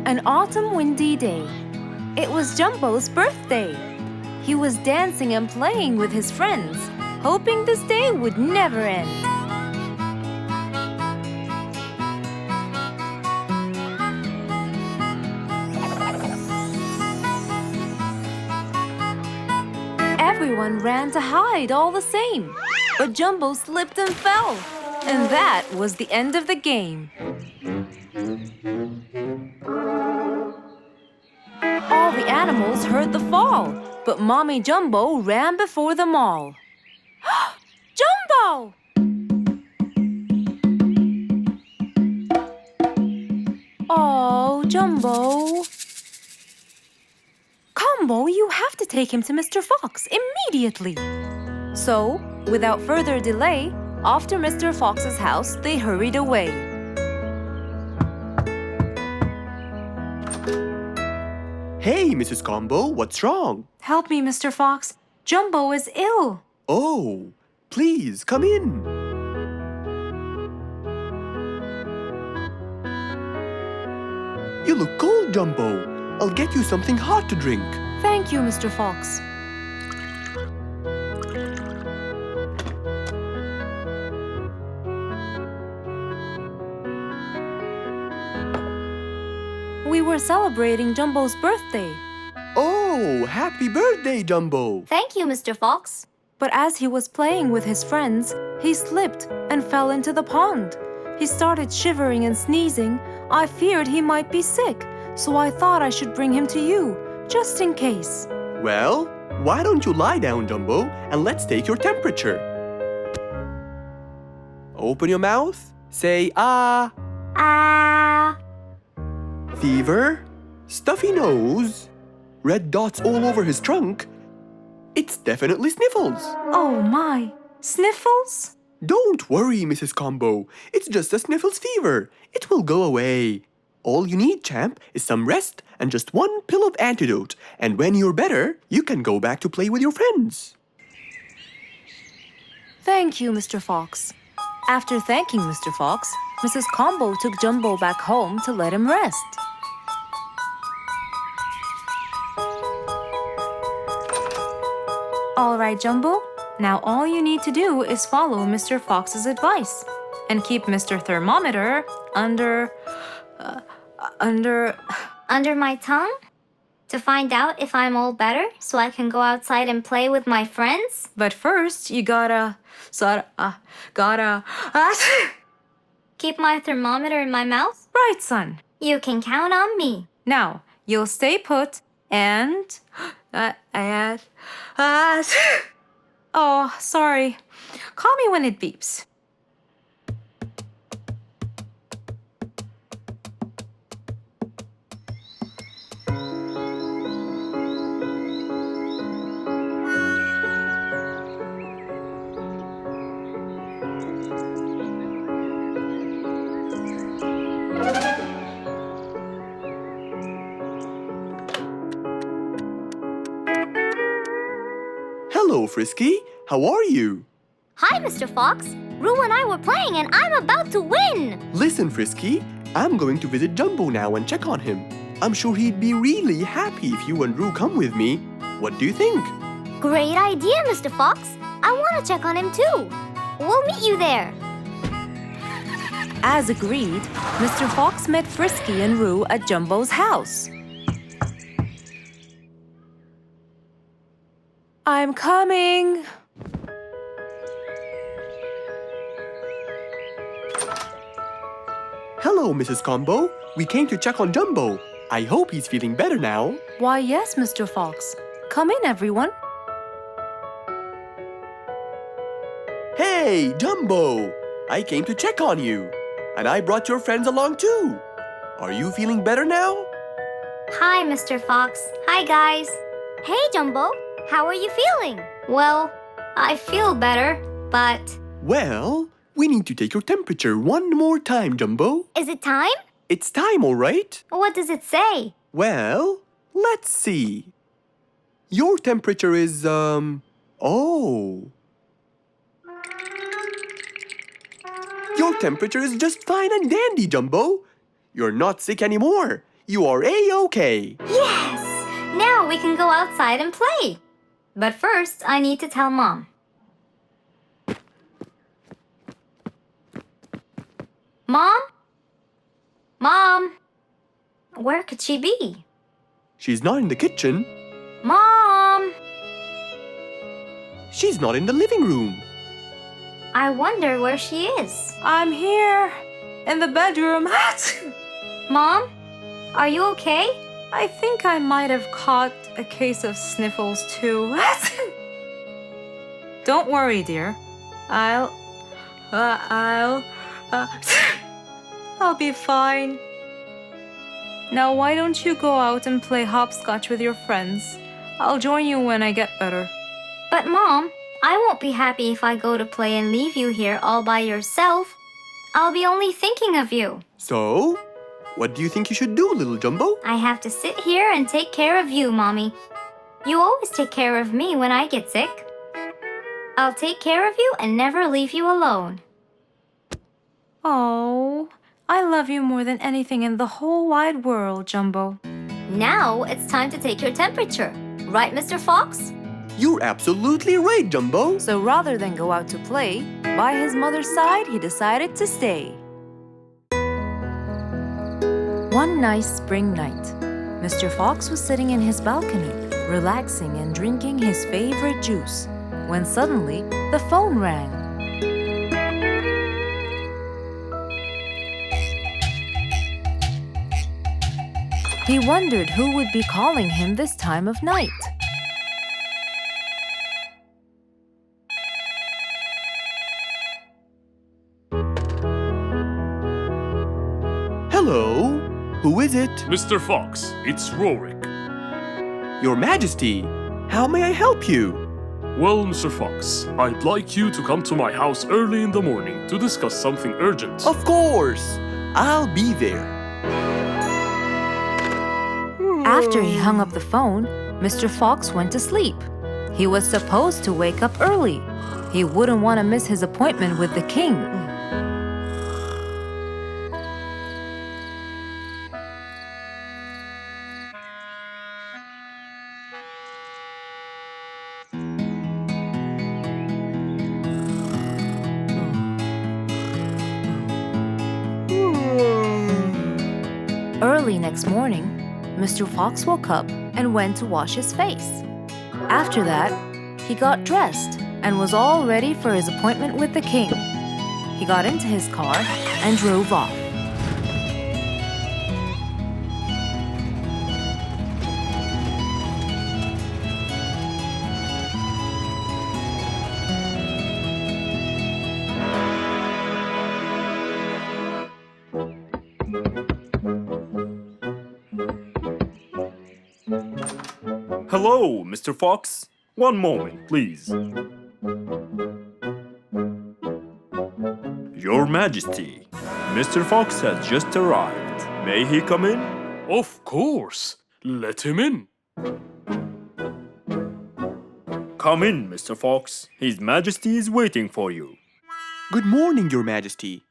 An autumn windy day. It was Jumbo's birthday. He was dancing and playing with his friends, hoping this day would never end. Everyone ran to hide all the same, but Jumbo slipped and fell. And that was the end of the game. All the animals heard the fall, but Mommy Jumbo ran before them all. Jumbo! Oh, Jumbo. Combo, you have to take him to Mr. Fox immediately. So, without further delay, off to Mr. Fox's house they hurried away. Hey, Mrs. Combo, what's wrong? Help me, Mr. Fox. Jumbo is ill. Oh, please, come in. You look cold, Jumbo. I'll get you something hot to drink. Thank you, Mr. Fox. We were celebrating Jumbo's birthday. Oh, happy birthday, Jumbo. Thank you, Mr. Fox. But as he was playing with his friends, he slipped and fell into the pond. He started shivering and sneezing. I feared he might be sick, so I thought I should bring him to you, just in case. Well, why don't you lie down, Jumbo, and let's take your temperature. Open your mouth. Say, ah. Ah. Fever, stuffy nose, red dots all over his trunk. It's definitely sniffles. Oh my, sniffles? Don't worry, Mrs. Combo. It's just a sniffles fever. It will go away. All you need, champ, is some rest and just one pill of antidote. And when you're better, you can go back to play with your friends. Thank you, Mr. Fox. After thanking Mr. Fox, Mrs. Combo took Jumbo back home to let him rest. All right, Jumbo. Now all you need to do is follow Mr. Fox's advice and keep Mr. Thermometer under Under my tongue? To find out if I'm all better so I can go outside and play with my friends? But first, you gotta... Keep my thermometer in my mouth? Right, son. You can count on me. Now, you'll stay put and... Oh, sorry. Call me when it beeps. Hello, Frisky. How are you? Hi, Mr. Fox. Roo and I were playing and I'm about to win. Listen, Frisky. I'm going to visit Jumbo now and check on him. I'm sure he'd be really happy if you and Roo come with me. What do you think? Great idea, Mr. Fox. I want to check on him too. We'll meet you there. As agreed, Mr. Fox met Frisky and Roo at Jumbo's house. I'm coming. Hello, Mrs. Combo. We came to check on Jumbo. I hope he's feeling better now. Why, yes, Mr. Fox. Come in, everyone. Hey, Jumbo! I came to check on you. And I brought your friends along too. Are you feeling better now? Hi, Mr. Fox. Hi, guys. Hey, Jumbo. How are you feeling? Well, I feel better, but... Well, we need to take your temperature one more time, Jumbo. Is it time? It's time, all right? What does it say? Well, let's see. Your temperature is, oh. Your temperature is just fine and dandy, Jumbo. You're not sick anymore. You are A-OK. Yes! Now we can go outside and play. But first, I need to tell Mom. Mom? Mom? Where could she be? She's not in the kitchen. Mom! She's not in the living room. I wonder where she is. I'm here, in the bedroom. Mom? Are you okay? I think I might have caught a case of sniffles too. Don't worry, dear. I'll be fine. Now why don't you go out and play hopscotch with your friends? I'll join you when I get better. But Mom, I won't be happy if I go to play and leave you here all by yourself. I'll be only thinking of you. So, what do you think you should do, little Jumbo? I have to sit here and take care of you, Mommy. You always take care of me when I get sick. I'll take care of you and never leave you alone. Oh, I love you more than anything in the whole wide world, Jumbo. Now it's time to take your temperature. Right, Mr. Fox? You're absolutely right, Jumbo. So rather than go out to play, by his mother's side, he decided to stay. One nice spring night, Mr. Fox was sitting in his balcony, relaxing and drinking his favorite juice, when suddenly the phone rang. He wondered who would be calling him this time of night. Hello? Who is it? Mr. Fox, it's Rorik. Your Majesty. How may I help you? Well, Mr. Fox, I'd like you to come to my house early in the morning to discuss something urgent. Of course. I'll be there. After he hung up the phone, Mr. Fox went to sleep. He was supposed to wake up early. He wouldn't want to miss his appointment with the king. Early next morning, Mr. Fox woke up and went to wash his face. After that, he got dressed and was all ready for his appointment with the king. He got into his car and drove off. Hello, Mr. Fox. One moment, please. Your Majesty, Mr. Fox has just arrived. May he come in? Of course. Let him in. Come in, Mr. Fox. His Majesty is waiting for you. Good morning, Your Majesty.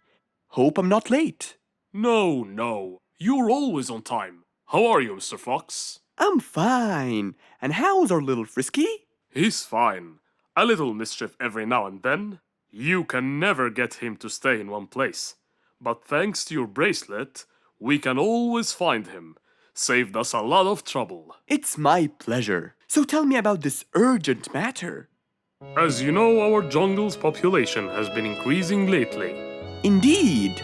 Hope I'm not late. No. You're always on time. How are you, Mr. Fox? I'm fine. And how's our little Frisky? He's fine. A little mischief every now and then. You can never get him to stay in one place. But thanks to your bracelet, we can always find him. Saved us a lot of trouble. It's my pleasure. So tell me about this urgent matter. As you know, our jungle's population has been increasing lately. Indeed.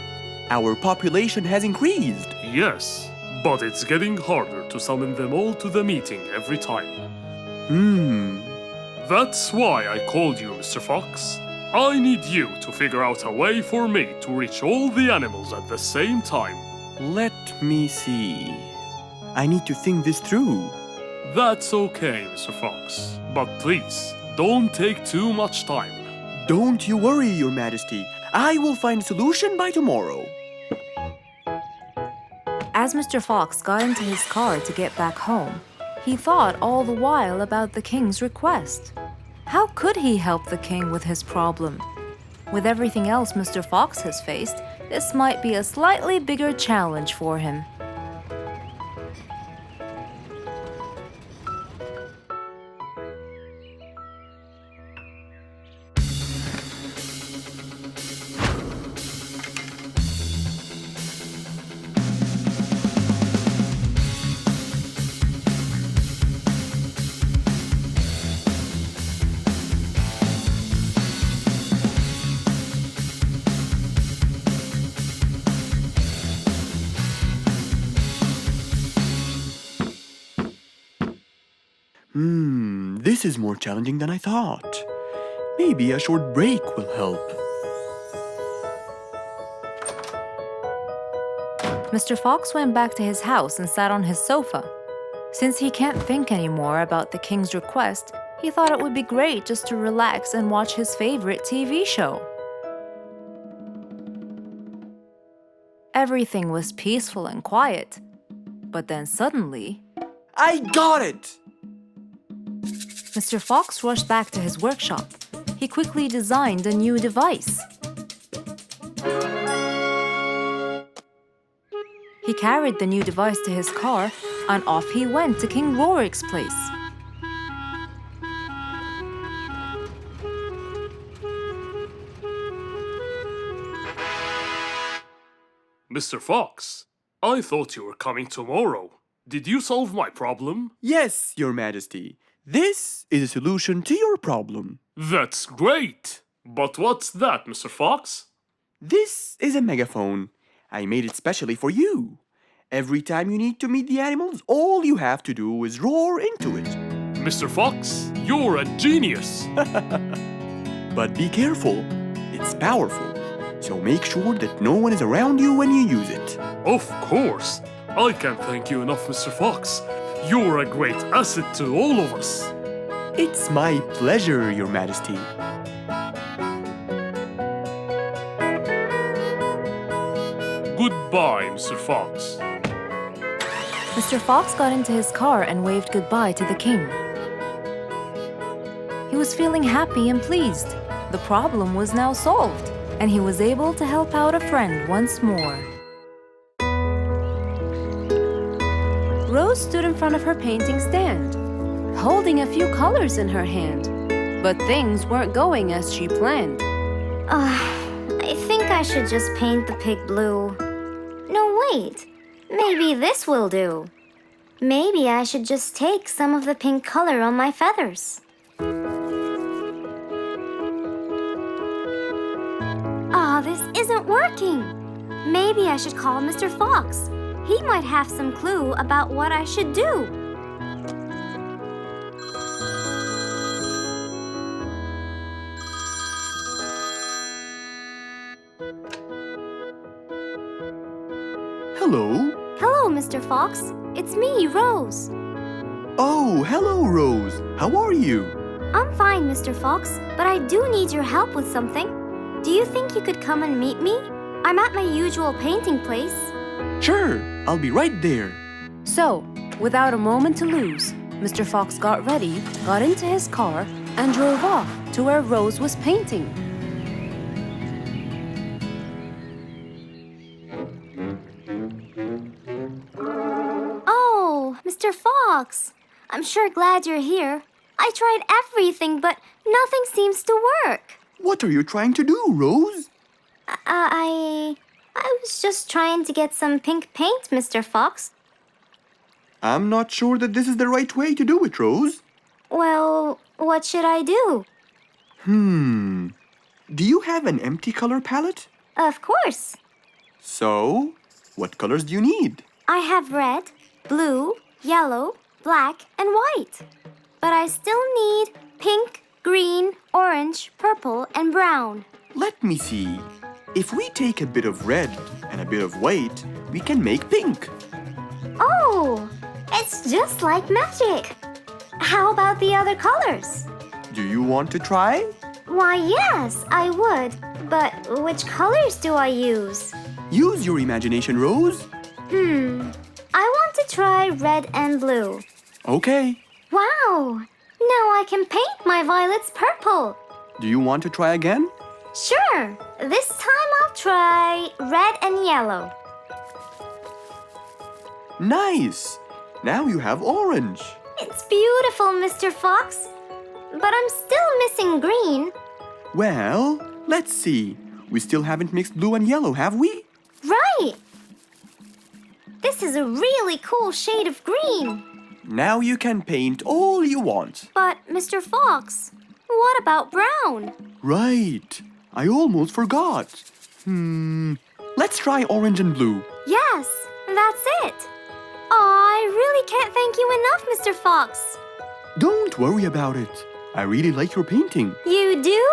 Our population has increased. Yes, but it's getting harder to summon them all to the meeting every time. That's why I called you, Mr. Fox. I need you to figure out a way for me to reach all the animals at the same time. Let me see. I need to think this through. That's okay, Mr. Fox. But please, don't take too much time. Don't you worry, Your Majesty. I will find a solution by tomorrow. As Mr. Fox got into his car to get back home, he thought all the while about the king's request. How could he help the king with his problem? With everything else Mr. Fox has faced, this might be a slightly bigger challenge for him. This is more challenging than I thought. Maybe a short break will help. Mr. Fox went back to his house and sat on his sofa. Since he can't think anymore about the king's request, he thought it would be great just to relax and watch his favorite TV show. Everything was peaceful and quiet. But then suddenly, I got it! Mr. Fox rushed back to his workshop. He quickly designed a new device. He carried the new device to his car, and off he went to King Rorik's place. Mr. Fox, I thought you were coming tomorrow. Did you solve my problem? Yes, Your Majesty. This is a solution to your problem. That's great! But what's that, Mr. Fox? This is a megaphone. I made it specially for you. Every time you need to meet the animals, all you have to do is roar into it. Mr. Fox, you're a genius! But be careful. It's powerful. So make sure that no one is around you when you use it. Of course! I can't thank you enough, Mr. Fox. You're a great asset to all of us. It's my pleasure, Your Majesty. Goodbye, Mr. Fox. Mr. Fox got into his car and waved goodbye to the king. He was feeling happy and pleased. The problem was now solved, and he was able to help out a friend once more. Rose stood in front of her painting stand, holding a few colors in her hand. But things weren't going as she planned. I think I should just paint the pig blue. No, wait. Maybe this will do. Maybe I should just take some of the pink color on my feathers. This isn't working. Maybe I should call Mr. Fox. He might have some clue about what I should do. Hello. Hello, Mr. Fox. It's me, Rose. Oh, hello, Rose. How are you? I'm fine, Mr. Fox, but I do need your help with something. Do you think you could come and meet me? I'm at my usual painting place. Sure, I'll be right there. So, without a moment to lose, Mr. Fox got ready, got into his car, and drove off to where Rose was painting. Oh, Mr. Fox. I'm sure glad you're here. I tried everything, but nothing seems to work. What are you trying to do, Rose? I was just trying to get some pink paint, Mr. Fox. I'm not sure that this is the right way to do it, Rose. Well, what should I do? Do you have an empty color palette? Of course. So, what colors do you need? I have red, blue, yellow, black, and white. But I still need pink, green, orange, purple, and brown. Let me see. If we take a bit of red and a bit of white, we can make pink. Oh, it's just like magic. How about the other colors? Do you want to try? Why, yes, I would. But which colors do I use? Use your imagination, Rose. I want to try red and blue. Okay. Wow! Now I can paint my violets purple. Do you want to try again? Sure. This time I'll try red and yellow. Nice. Now you have orange. It's beautiful, Mr. Fox. But I'm still missing green. Well, let's see. We still haven't mixed blue and yellow, have we? Right! This is a really cool shade of green. Now you can paint all you want. But, Mr. Fox, what about brown? Right. I almost forgot. Let's try orange and blue. Yes, that's it. Oh, I really can't thank you enough, Mr. Fox. Don't worry about it. I really like your painting. You do?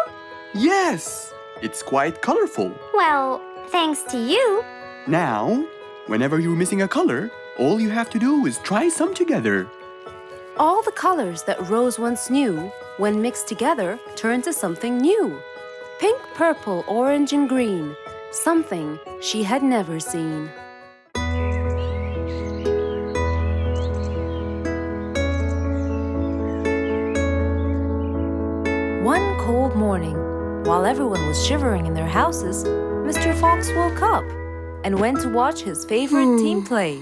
Yes, it's quite colorful. Well, thanks to you. Now, whenever you're missing a color, all you have to do is try some together. All the colors that Rose once knew, when mixed together, turned to something new. Pink, purple, orange, and green. Something she had never seen. One cold morning, while everyone was shivering in their houses, Mr. Fox woke up and went to watch his favorite team play.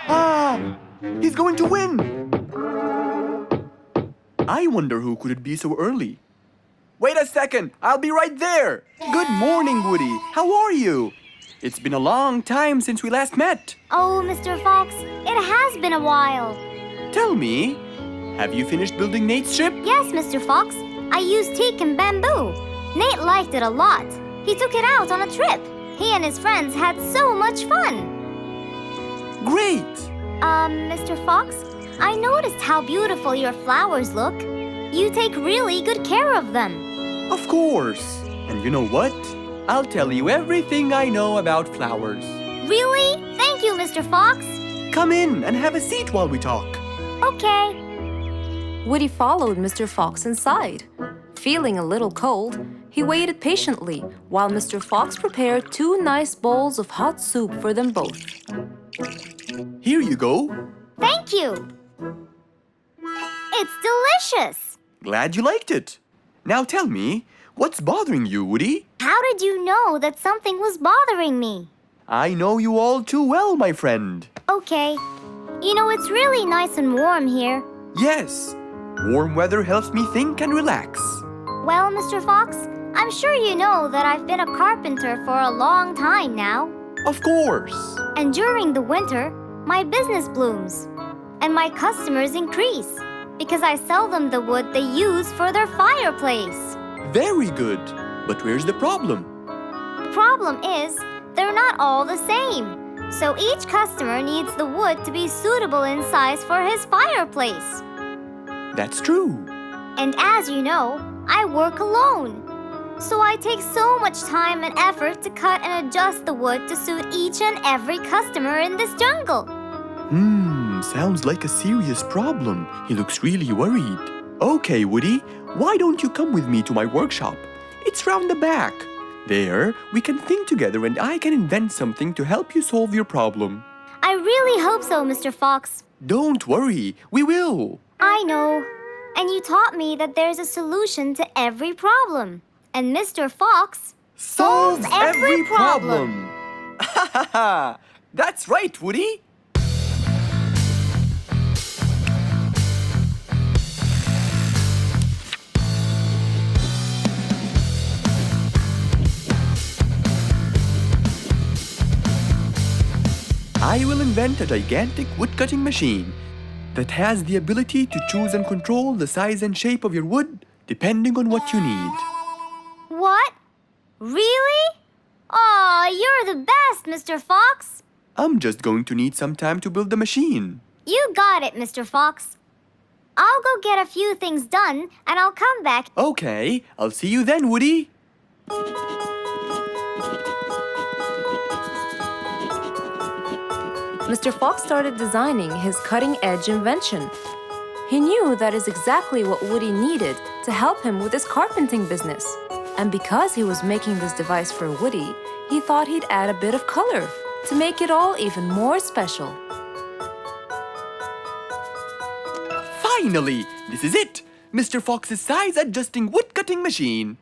Ah! He's going to win! I wonder who could it be so early? Wait a second! I'll be right there! Good morning, Woody. How are you? It's been a long time since we last met. Oh, Mr. Fox, it has been a while. Tell me, have you finished building Nate's ship? Yes, Mr. Fox. I used teak and bamboo. Nate liked it a lot. He took it out on a trip. He and his friends had so much fun. Great! Mr. Fox, I noticed how beautiful your flowers look. You take really good care of them. Of course. And you know what? I'll tell you everything I know about flowers. Really? Thank you, Mr. Fox. Come in and have a seat while we talk. Okay. Woody followed Mr. Fox inside. Feeling a little cold, he waited patiently while Mr. Fox prepared 2 nice bowls of hot soup for them both. Here you go. Thank you. It's delicious. Glad you liked it. Now tell me, what's bothering you, Woody? How did you know that something was bothering me? I know you all too well, my friend. Okay. You know, it's really nice and warm here. Yes, warm weather helps me think and relax. Well, Mr. Fox, I'm sure you know that I've been a carpenter for a long time now. Of course. And during the winter, my business blooms. And my customers increase because I sell them the wood they use for their fireplace. Very good. But where's the problem? The problem is, they're not all the same. So each customer needs the wood to be suitable in size for his fireplace. That's true. And as you know, I work alone. So I take so much time and effort to cut and adjust the wood to suit each and every customer in this jungle. Sounds like a serious problem. He looks really worried. Okay, Woody, why don't you come with me to my workshop? It's round the back. There, we can think together and I can invent something to help you solve your problem. I really hope so, Mr. Fox. Don't worry, we will. I know. And you taught me that there's a solution to every problem. And Mr. Fox solves every problem. Ha ha ha! That's right, Woody. I will invent a gigantic wood-cutting machine that has the ability to choose and control the size and shape of your wood depending on what you need. What? Really? Aw, you're the best, Mr. Fox. I'm just going to need some time to build the machine. You got it, Mr. Fox. I'll go get a few things done and I'll come back. Okay, I'll see you then, Woody. Mr. Fox started designing his cutting-edge invention. He knew that is exactly what Woody needed to help him with his carpenting business. And because he was making this device for Woody, he thought he'd add a bit of color to make it all even more special. Finally, this is it! Mr. Fox's size-adjusting wood-cutting machine.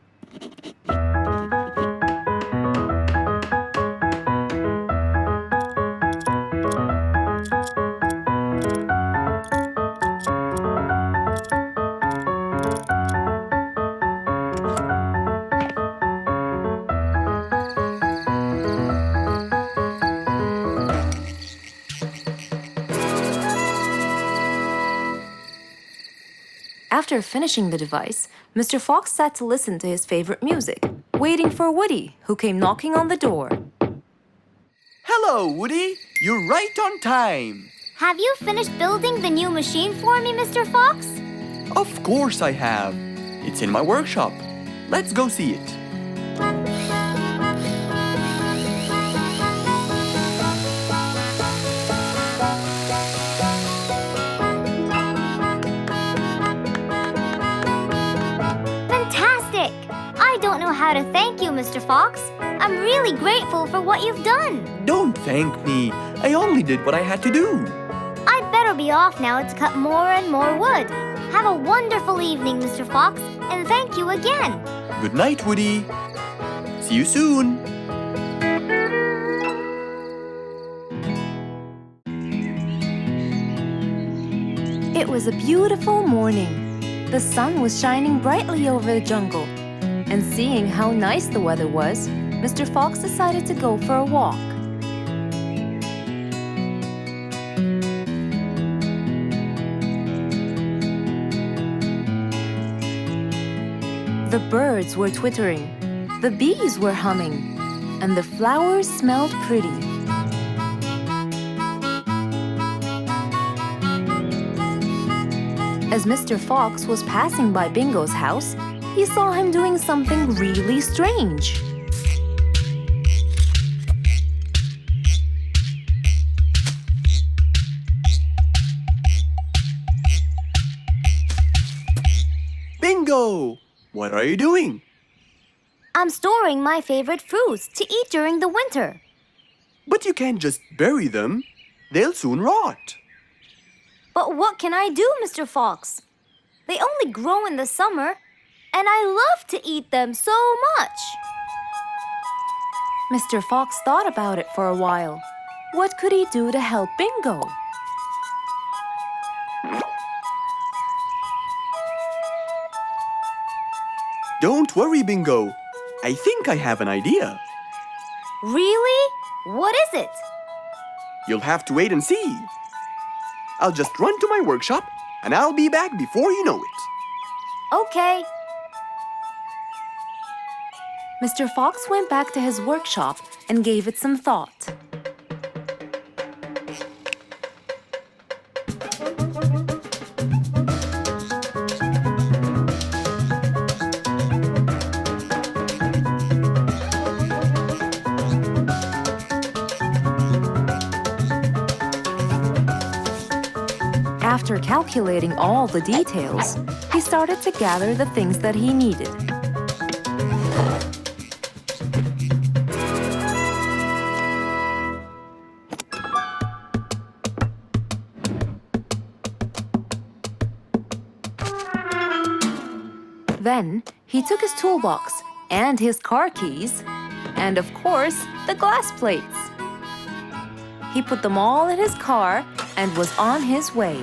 After finishing the device, Mr. Fox sat to listen to his favorite music, waiting for Woody, who came knocking on the door. Hello, Woody. You're right on time. Have you finished building the new machine for me, Mr. Fox? Of course I have. It's in my workshop. Let's go see it. Fantastic! I don't know how to thank you, Mr. Fox. I'm really grateful for what you've done. Don't thank me. I only did what I had to do. I'd better be off now to cut more and more wood. Have a wonderful evening, Mr. Fox, and thank you again. Good night, Woody. See you soon. It was a beautiful morning. The sun was shining brightly over the jungle. And seeing how nice the weather was, Mr. Fox decided to go for a walk. The birds were twittering, the bees were humming, and the flowers smelled pretty. As Mr. Fox was passing by Bingo's house, he saw him doing something really strange. Bingo! What are you doing? I'm storing my favorite fruits to eat during the winter. But you can't just bury them. They'll soon rot. But what can I do, Mr. Fox? They only grow in the summer, and I love to eat them so much. Mr. Fox thought about it for a while. What could he do to help Bingo? Don't worry, Bingo. I think I have an idea. Really? What is it? You'll have to wait and see. I'll just run to my workshop, and I'll be back before you know it. Okay. Mr. Fox went back to his workshop and gave it some thought. After calculating all the details, he started to gather the things that he needed. Then he took his toolbox and his car keys, and of course, the glass plates. He put them all in his car and was on his way.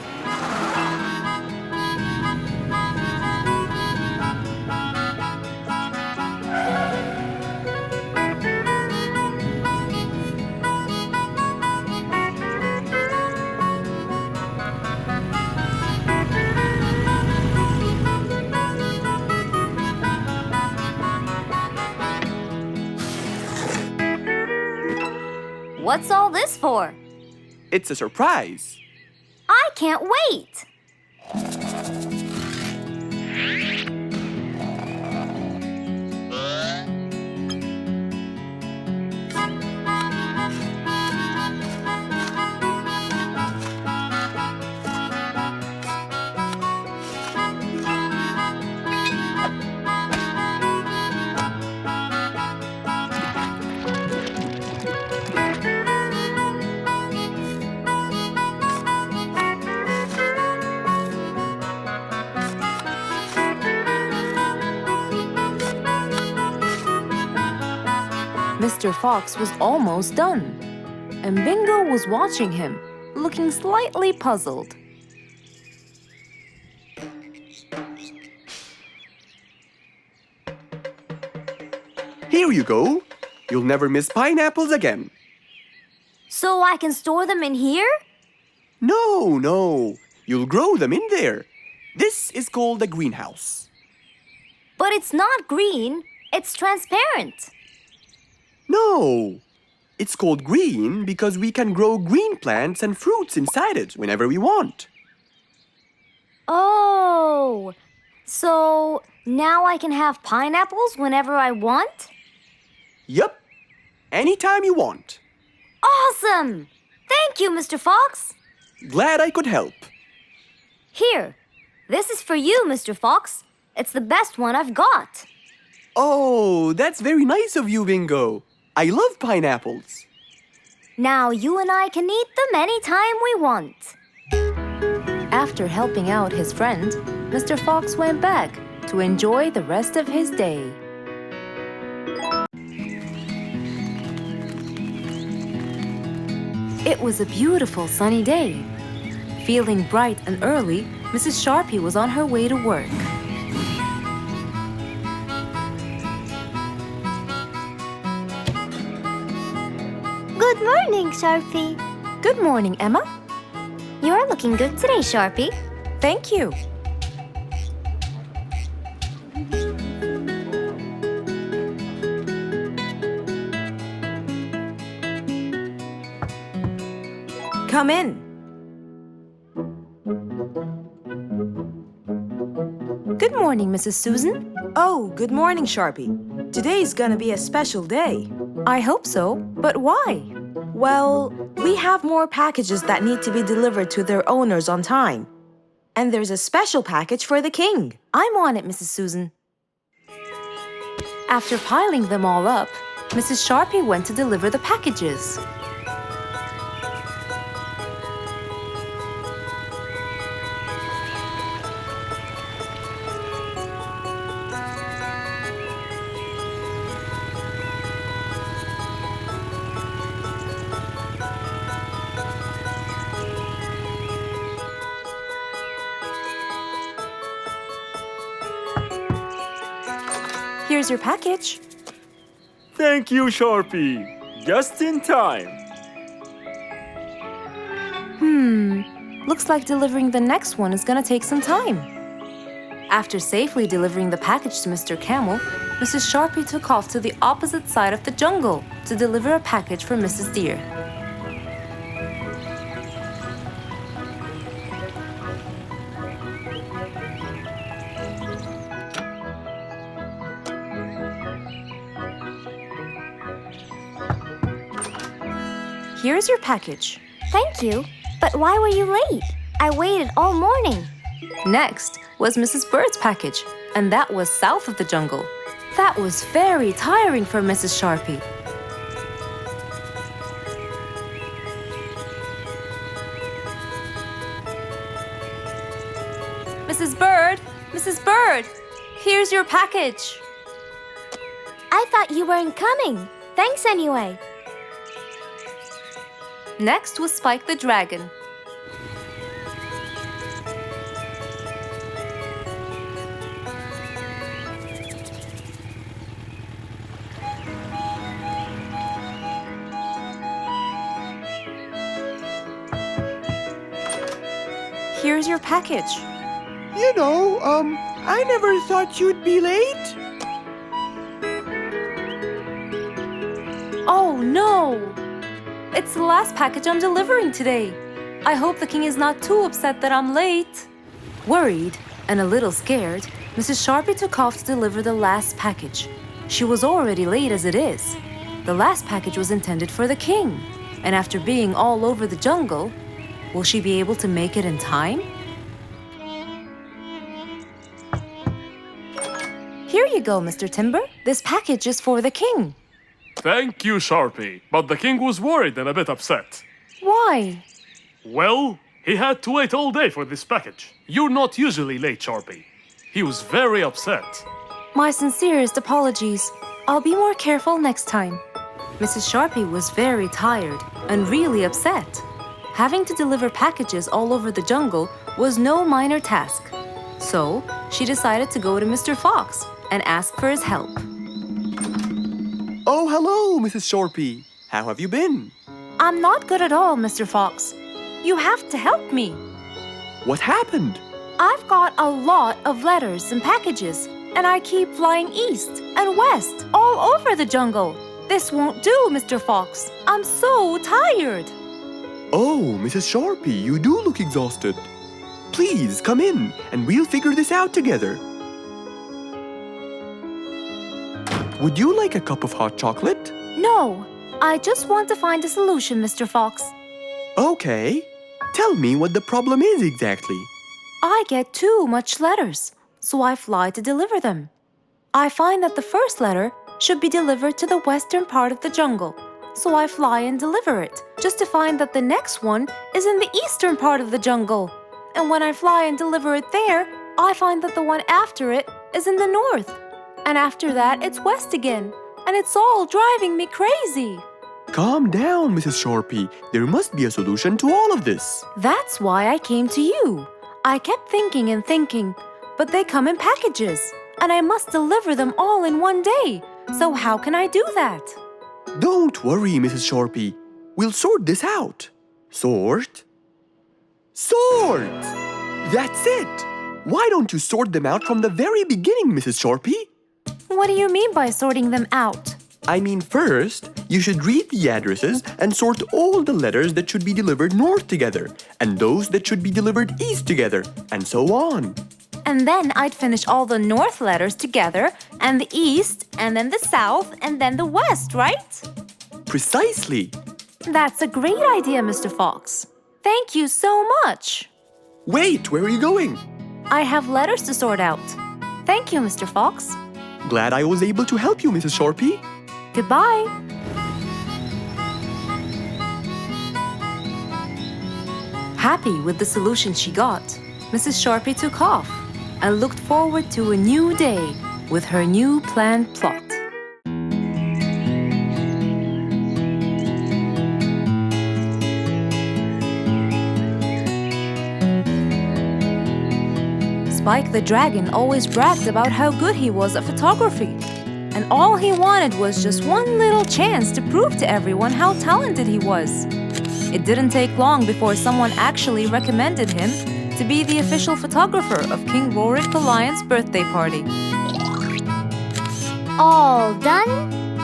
What's all this for? It's a surprise. I can't wait! Mr. Fox was almost done, and Bingo was watching him, looking slightly puzzled. Here you go. You'll never miss pineapples again. So I can store them in here? No. You'll grow them in there. This is called a greenhouse. But it's not green, it's transparent. No, it's called green because we can grow green plants and fruits inside it whenever we want. Oh, so now I can have pineapples whenever I want? Yup, anytime you want. Awesome! Thank you, Mr. Fox. Glad I could help. Here, this is for you, Mr. Fox. It's the best one I've got. Oh, that's very nice of you, Bingo. I love pineapples. Now you and I can eat them anytime we want. After helping out his friend, Mr. Fox went back to enjoy the rest of his day. It was a beautiful sunny day. Feeling bright and early, Mrs. Sharpie was on her way to work. Good morning, Sharpie. Good morning, Emma. You're looking good today, Sharpie. Thank you. Come in. Good morning, Mrs. Susan. Oh, good morning, Sharpie. Today's gonna be a special day. I hope so, but why? Well, we have more packages that need to be delivered to their owners on time. And there's a special package for the king. I'm on it, Mrs. Susan. After piling them all up, Mrs. Sharpie went to deliver the packages. Here's your package. Thank you, Sharpie. Just in time. Looks like delivering the next one is gonna take some time. After safely delivering the package to Mr. Camel, Mrs. Sharpie took off to the opposite side of the jungle to deliver a package for Mrs. Deer. Here's your package. Thank you. But why were you late? I waited all morning. Next was Mrs. Bird's package, and that was south of the jungle. That was very tiring for Mrs. Sharpie. Mrs. Bird! Mrs. Bird! Here's your package. I thought you weren't coming. Thanks anyway. Next was Spike the Dragon. Here's your package. I never thought you'd be late. Oh no! It's the last package I'm delivering today. I hope the king is not too upset that I'm late. Worried and a little scared, Mrs. Sharpie took off to deliver the last package. She was already late as it is. The last package was intended for the king, and after being all over the jungle, will she be able to make it in time? Here you go, Mr. Timber. This package is for the king. Thank you, Sharpie. But the king was worried and a bit upset. Why? Well, he had to wait all day for this package. You're not usually late, Sharpie. He was very upset. My sincerest apologies. I'll be more careful next time. Mrs. Sharpie was very tired and really upset. Having to deliver packages all over the jungle was no minor task. So, she decided to go to Mr. Fox and ask for his help. Oh, hello, Mrs. Sharpie. How have you been? I'm not good at all, Mr. Fox. You have to help me. What happened? I've got a lot of letters and packages, and I keep flying east and west all over the jungle. This won't do, Mr. Fox. I'm so tired. Oh, Mrs. Sharpie, you do look exhausted. Please come in and we'll figure this out together. Would you like a cup of hot chocolate? No, I just want to find a solution, Mr. Fox. Okay. Tell me what the problem is exactly. I get too much letters, so I fly to deliver them. I find that the first letter should be delivered to the western part of the jungle, so I fly and deliver it, just to find that the next one is in the eastern part of the jungle. And when I fly and deliver it there, I find that the one after it is in the north. And after that, it's west again, and it's all driving me crazy. Calm down, Mrs. Sharpie. There must be a solution to all of this. That's why I came to you. I kept thinking and thinking, but they come in packages, and I must deliver them all in one day. So how can I do that? Don't worry, Mrs. Sharpie. We'll sort this out. Sort? Sort! That's it! Why don't you sort them out from the very beginning, Mrs. Sharpie? What do you mean by sorting them out? I mean, first, you should read the addresses and sort all the letters that should be delivered north together, and those that should be delivered east together, and so on. And then I'd finish all the north letters together, and the east, and then the south, and then the west, right? Precisely. That's a great idea, Mr. Fox. Thank you so much. Wait, where are you going? I have letters to sort out. Thank you, Mr. Fox. Glad I was able to help you, Mrs. Sharpie. Goodbye. Happy with the solution she got, Mrs. Sharpie took off and looked forward to a new day with her new planned plot. Spike the dragon always bragged about how good he was at photography. And all he wanted was just one little chance to prove to everyone how talented he was. It didn't take long before someone actually recommended him to be the official photographer of King Rorik the Lion's birthday party. All done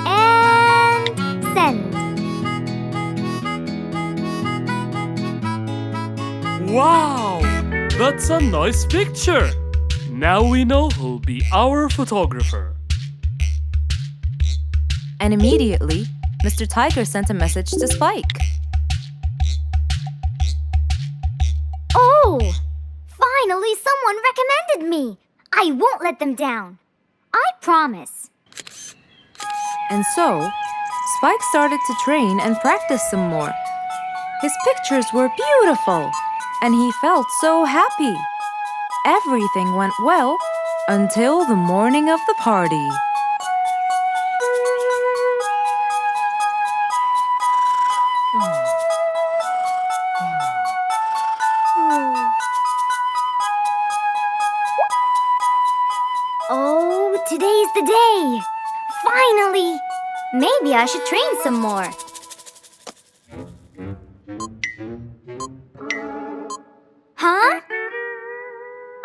and send. Wow! That's a nice picture! Now we know who'll be our photographer. And immediately, Mr. Tiger sent a message to Spike. Oh! Finally, someone recommended me. I won't let them down. I promise. And so, Spike started to train and practice some more. His pictures were beautiful, and he felt so happy. Everything went well until the morning of the party. Oh, today's the day. Finally! Maybe I should train some more. Huh?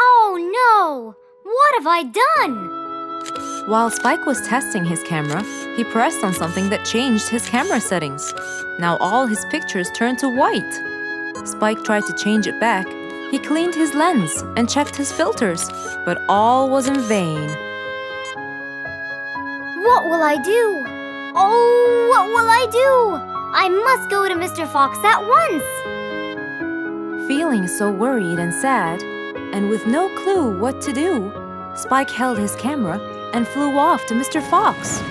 Oh no! What have I done? While Spike was testing his camera, he pressed on something that changed his camera settings. Now all his pictures turned to white. Spike tried to change it back. He cleaned his lens and checked his filters, but all was in vain. What will I do? Oh, what will I do? I must go to Mr. Fox at once. Feeling so worried and sad, and with no clue what to do, Spike held his camera and flew off to Mr. Fox.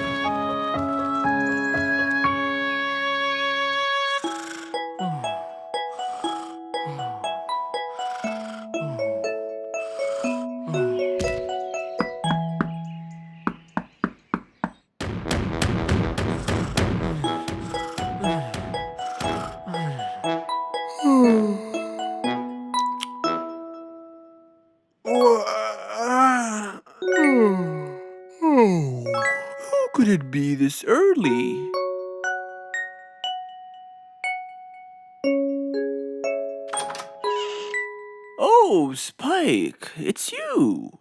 How could it be this early? Oh, Oh, Spike, it's you.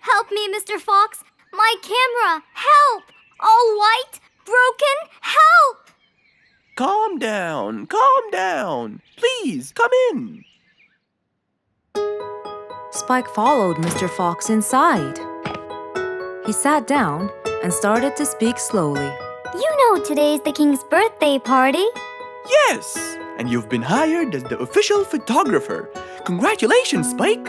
Help me, Mr. Fox. My camera. Help! All white, broken. Help! Calm down, calm down. Please, come in. Spike followed Mr. Fox inside. He sat down and started to speak slowly. You know today's the king's birthday party. Yes, and you've been hired as the official photographer. Congratulations, Spike.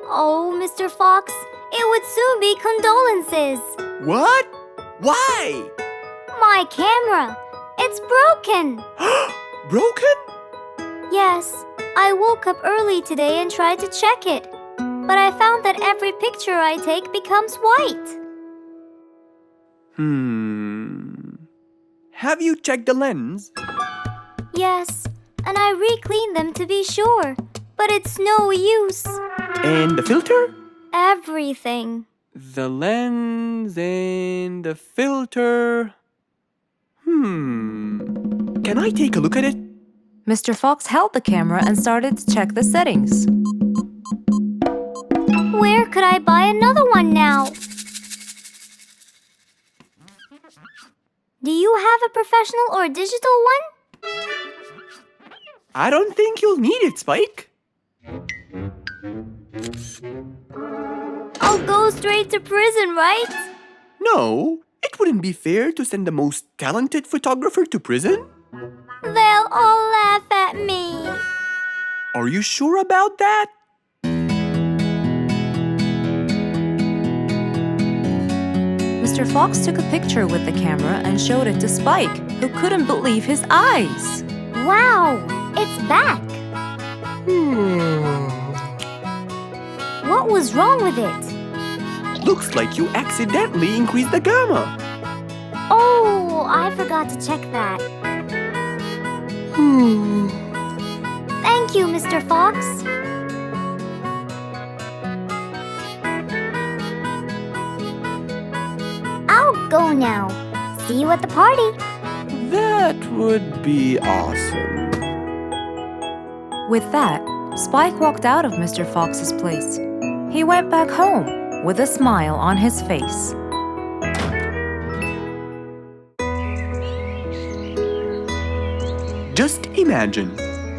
Oh, Mr. Fox, it would soon be condolences. What? Why? My camera. It's broken. Broken? Yes, I woke up early today and tried to check it. But I found that every picture I take becomes white. Have you checked the lens? Yes, and I re-cleaned them to be sure. But it's no use. And the filter? Everything. The lens and the filter. Can I take a look at it? Mr. Fox held the camera and started to check the settings. Where could I buy another one now? Do you have a professional or digital one? I don't think you'll need it, Spike. I'll go straight to prison, right? No, it wouldn't be fair to send the most talented photographer to prison. They'll all laugh at me. Are you sure about that? Mr. Fox took a picture with the camera and showed it to Spike, who couldn't believe his eyes. Wow, it's back. What was wrong with it? Looks like you accidentally increased the gamma. Oh, I forgot to check that. Thank you, Mr. Fox. I'll go now. See you at the party. That would be awesome. With that, Spike walked out of Mr. Fox's place. He went back home with a smile on his face. Just imagine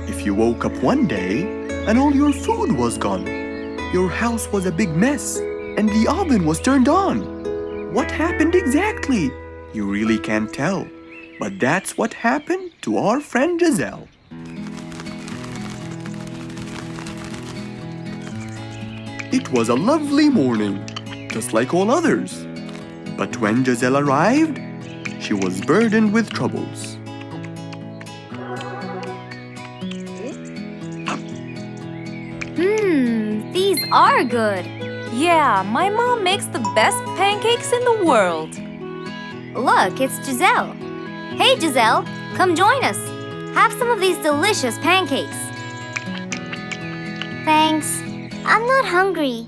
if you woke up one day and all your food was gone. Your house was a big mess and the oven was turned on. What happened exactly? You really can't tell. But that's what happened to our friend Giselle. It was a lovely morning, just like all others. But when Giselle arrived, she was burdened with troubles. These are good. Yeah, my mom makes the best pancakes in the world. Look, it's Giselle. Hey, Giselle, come join us. Have some of these delicious pancakes. Thanks. I'm not hungry.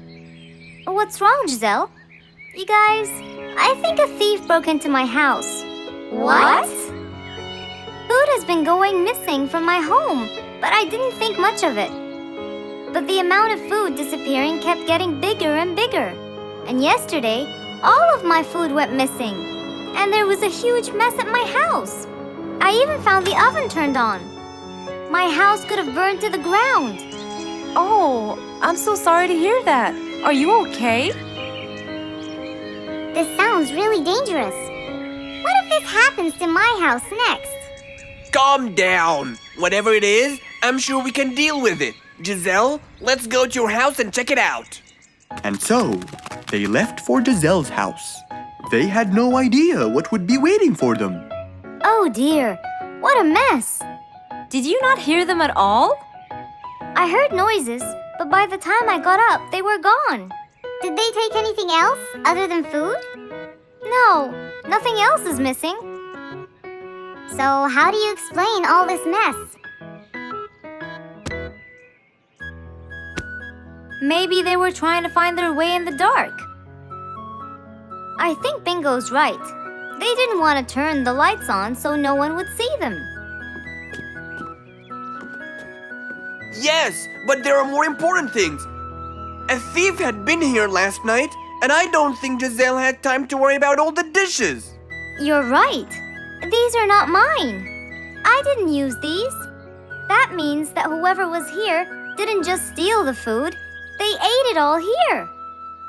What's wrong, Giselle? You guys, I think a thief broke into my house. What? Food has been going missing from my home, but I didn't think much of it. But the amount of food disappearing kept getting bigger and bigger. And yesterday, all of my food went missing. And there was a huge mess at my house. I even found the oven turned on. My house could have burned to the ground. Oh, I'm so sorry to hear that. Are you okay? This sounds really dangerous. What if this happens to my house next? Calm down. Whatever it is, I'm sure we can deal with it. Giselle, let's go to your house and check it out. And so, they left for Giselle's house. They had no idea what would be waiting for them. Oh dear, what a mess. Did you not hear them at all? I heard noises, but by the time I got up, they were gone. Did they take anything else other than food? No, nothing else is missing. So how do you explain all this mess? Maybe they were trying to find their way in the dark. I think Bingo's right. They didn't want to turn the lights on so no one would see them. Yes, but there are more important things. A thief had been here last night, and I don't think Giselle had time to worry about all the dishes. You're right. These are not mine. I didn't use these. That means that whoever was here didn't just steal the food, they ate it all here.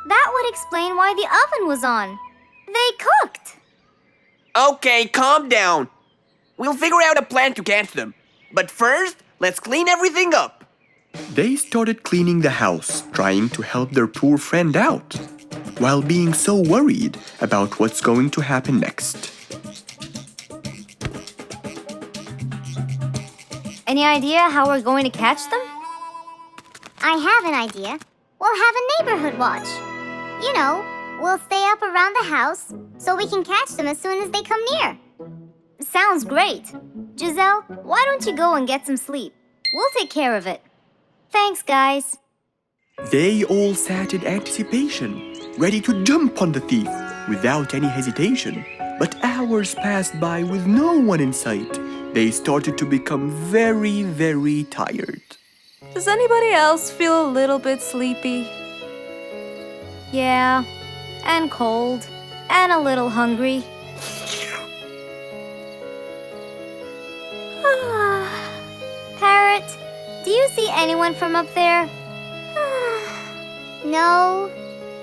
That would explain why the oven was on. They cooked. Okay, calm down. We'll figure out a plan to catch them. But first, let's clean everything up. They started cleaning the house, trying to help their poor friend out, while being so worried about what's going to happen next. Any idea how we're going to catch them? I have an idea. We'll have a neighborhood watch. You know, we'll stay up around the house so we can catch them as soon as they come near. Sounds great. Giselle, why don't you go and get some sleep? We'll take care of it. Thanks, guys. They all sat in anticipation, ready to jump on the thief without any hesitation. But hours passed by with no one in sight. They started to become very, very tired. Does anybody else feel a little bit sleepy? Yeah, and cold, and a little hungry. Parrot, do you see anyone from up there? No,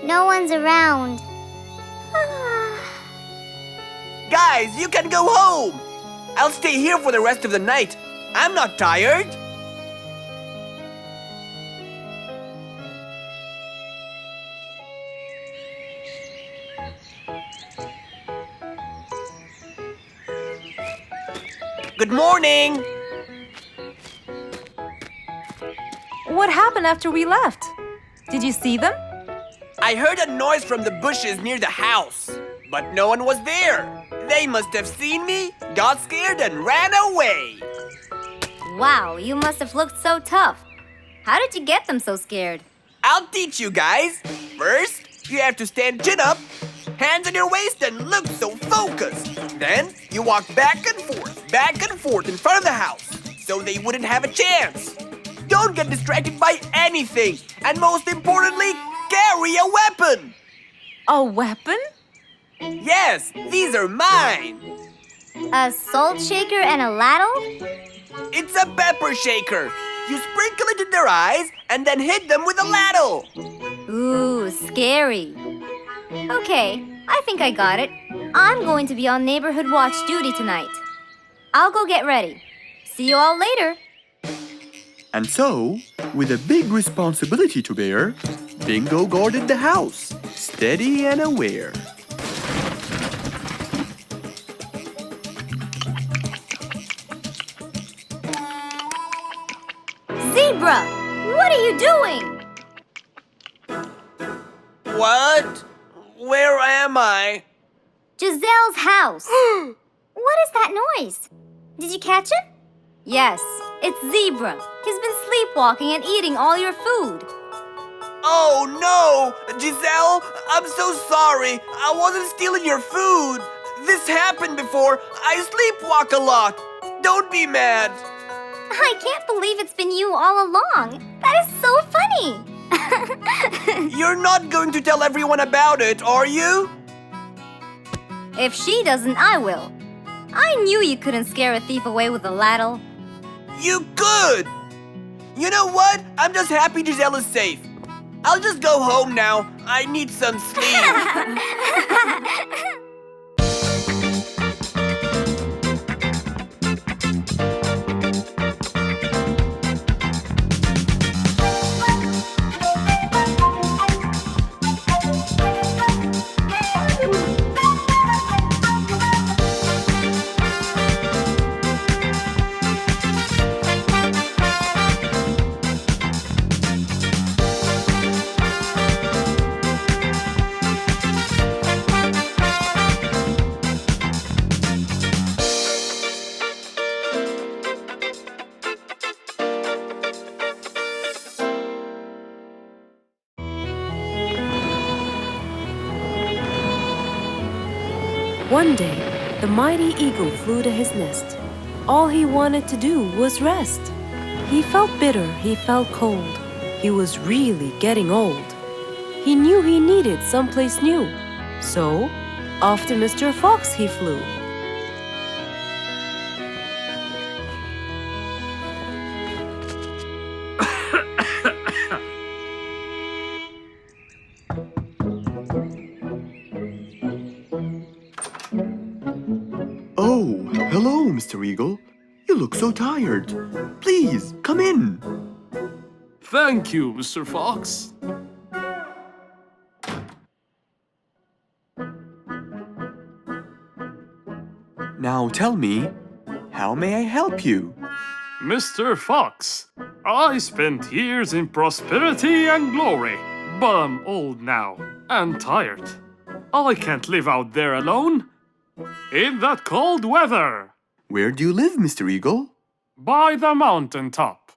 no one's around. Guys, you can go home! I'll stay here for the rest of the night. I'm not tired. Good morning! What happened after we left? Did you see them? I heard a noise from the bushes near the house, but no one was there. They must have seen me, got scared, and ran away. Wow, you must have looked so tough. How did you get them so scared? I'll teach you guys. First, you have to stand chin up, hands on your waist, and look so focused. Then, you walk back and forth in front of the house, so they wouldn't have a chance. Don't get distracted by anything, and most importantly, carry a weapon. A weapon? Yes, these are mine. A salt shaker and a ladle? It's a pepper shaker. You sprinkle it in their eyes and then hit them with a ladle. Ooh, scary. Okay, I think I got it. I'm going to be on neighborhood watch duty tonight. I'll go get ready. See you all later. And so, with a big responsibility to bear, Bingo guarded the house, steady and aware. Zebra, what are you doing? What? Where am I? Giselle's house. What is that noise? Did you catch him? Yes, it's Zebra. He's been sleepwalking and eating all your food. Oh no! Giselle, I'm so sorry. I wasn't stealing your food. This happened before. I sleepwalk a lot. Don't be mad. I can't believe it's been you all along. That is so funny. You're not going to tell everyone about it, are you? If she doesn't, I will. I knew you couldn't scare a thief away with a ladle. You could! You know what? I'm just happy Giselle is safe. I'll just go home now. I need some sleep. One day, the mighty eagle flew to his nest. All he wanted to do was rest. He felt bitter, he felt cold. He was really getting old. He knew he needed someplace new. So, off to Mr. Fox he flew. Oh, hello, Mr. Eagle. You look so tired. Please, come in. Thank you, Mr. Fox. Now tell me, how may I help you? Mr. Fox, I spent years in prosperity and glory, but I'm old now and tired. I can't live out there alone in that cold weather. Where do you live, Mr. Eagle? By the mountain top.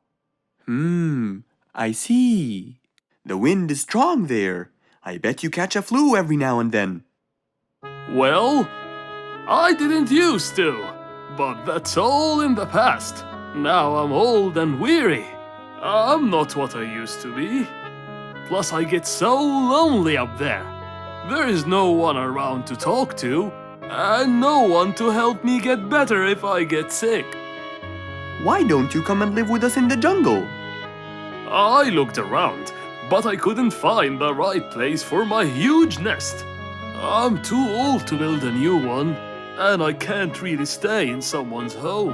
I see. The wind is strong there. I bet you catch a flu every now and then. Well, I didn't used to, but that's all in the past. Now I'm old and weary. I'm not what I used to be. Plus I get so lonely up there. There is no one around to talk to, and no one to help me get better if I get sick. Why don't you come and live with us in the jungle? I looked around, but I couldn't find the right place for my huge nest. I'm too old to build a new one, and I can't really stay in someone's home.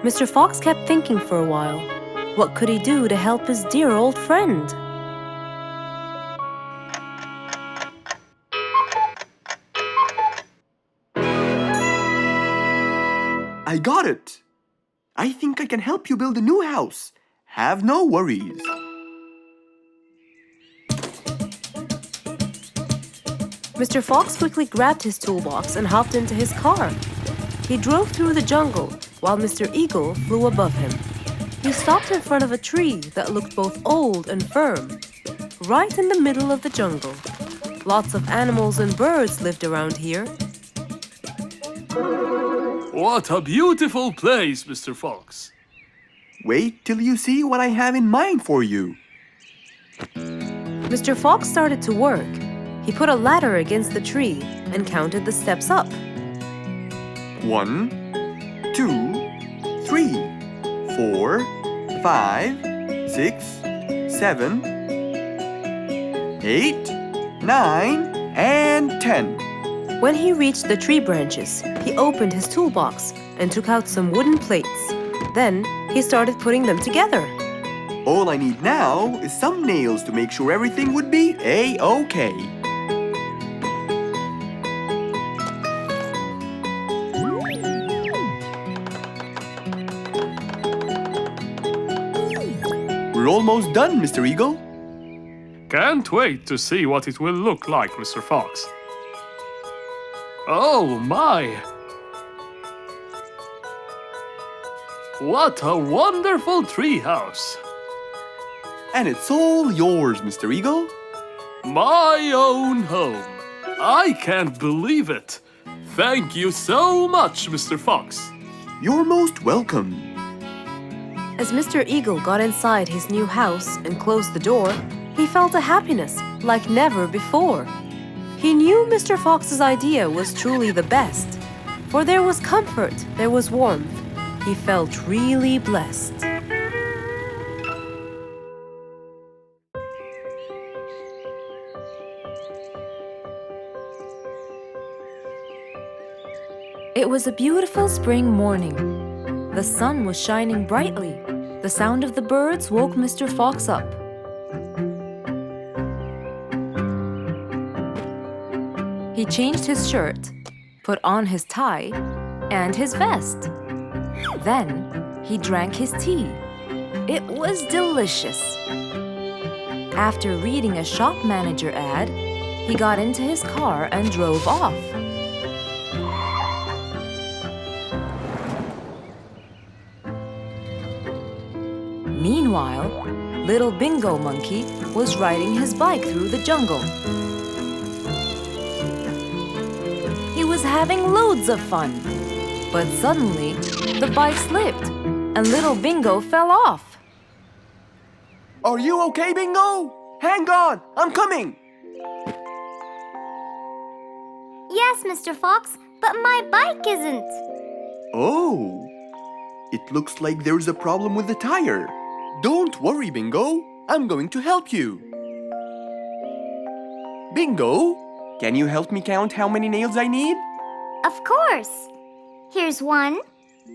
Mr. Fox kept thinking for a while. What could he do to help his dear old friend? I got it! I think I can help you build a new house. Have no worries. Mr. Fox quickly grabbed his toolbox and hopped into his car. He drove through the jungle while Mr. Eagle flew above him. He stopped in front of a tree that looked both old and firm, right in the middle of the jungle. Lots of animals and birds lived around here. What a beautiful place, Mr. Fox. Wait till you see what I have in mind for you. Mr. Fox started to work. He put a ladder against the tree and counted the steps up. 1, 2, 3, 4, 5, 6, 7, 8, 9, and 10. When he reached the tree branches, he opened his toolbox and took out some wooden plates. Then he started putting them together. All I need now is some nails to make sure everything would be A-OK. We're almost done, Mr. Eagle. Can't wait to see what it will look like, Mr. Fox. Oh my! What a wonderful treehouse! And it's all yours, Mr. Eagle. My own home. I can't believe it. Thank you so much, Mr. Fox. You're most welcome. As Mr. Eagle got inside his new house and closed the door, he felt a happiness like never before. He knew Mr. Fox's idea was truly the best, for there was comfort, there was warmth. He felt really blessed. It was a beautiful spring morning. The sun was shining brightly. The sound of the birds woke Mr. Fox up. He changed his shirt, put on his tie, and his vest. Then he drank his tea. It was delicious. After reading a shop manager ad, he got into his car and drove off. Meanwhile, little Bingo Monkey was riding his bike through the jungle. He was having loads of fun, but suddenly the bike slipped and little Bingo fell off. Are you okay, Bingo? Hang on, I'm coming. Yes, Mr. Fox, but my bike isn't. Oh, it looks like there's a problem with the tire. Don't worry, Bingo. I'm going to help you. Bingo, can you help me count how many nails I need? Of course. Here's 1,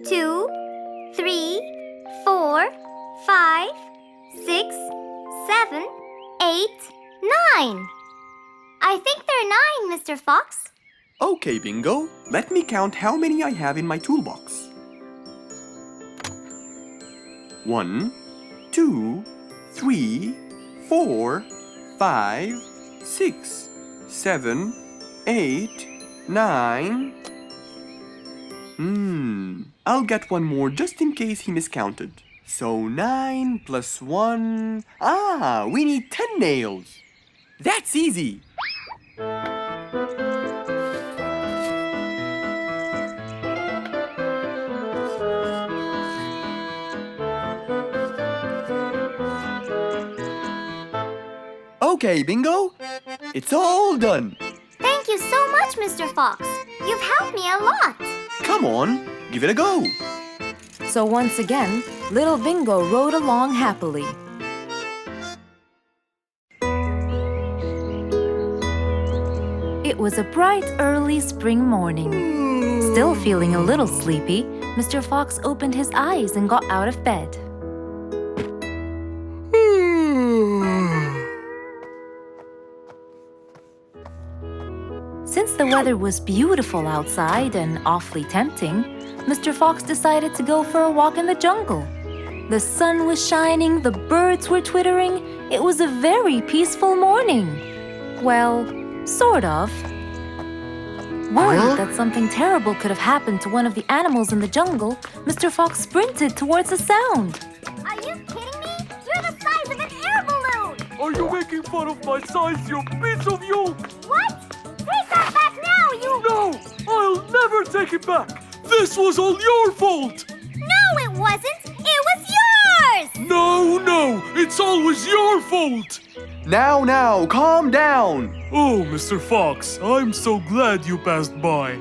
2, 3, 4, 5, 6, 7, 8, 9. I think there are 9, Mr. Fox. Okay, Bingo. Let me count how many I have in my toolbox. 1, 2, 3, 4, 5, 6, 7, 8, 9. I'll get one more just in case he miscounted. So 9 plus 1. We need 10 nails. That's easy. Okay, Bingo. It's all done. Thank you so much, Mr. Fox. You've helped me a lot. Come on, give it a go. So once again, little Bingo rode along happily. It was a bright early spring morning. Still feeling a little sleepy, Mr. Fox opened his eyes and got out of bed. Since the weather was beautiful outside and awfully tempting, Mr. Fox decided to go for a walk in the jungle. The sun was shining, the birds were twittering. It was a very peaceful morning. Well, sort of. Worried that something terrible could have happened to one of the animals in the jungle, Mr. Fox sprinted towards the sound. Are you kidding me? You're the size of an air balloon! Are you making fun of my size, you piece of you? What? Take that back now, you... No! I'll never take it back! This was all your fault! No, it wasn't! It was yours! No! It's always your fault! Now, calm down. Oh, Mr. Fox, I'm so glad you passed by.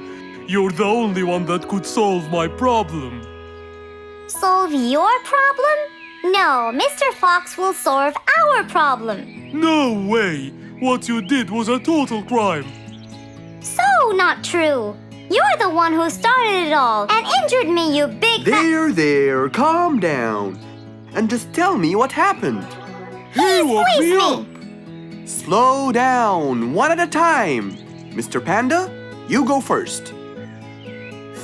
You're the only one that could solve my problem. Solve your problem? No, Mr. Fox will solve our problem. No way! What you did was a total crime. So not true. You're the one who started it all and injured me, you big There, calm down. And just tell me what happened. He woke me up! Slow down, one at a time. Mr. Panda, you go first.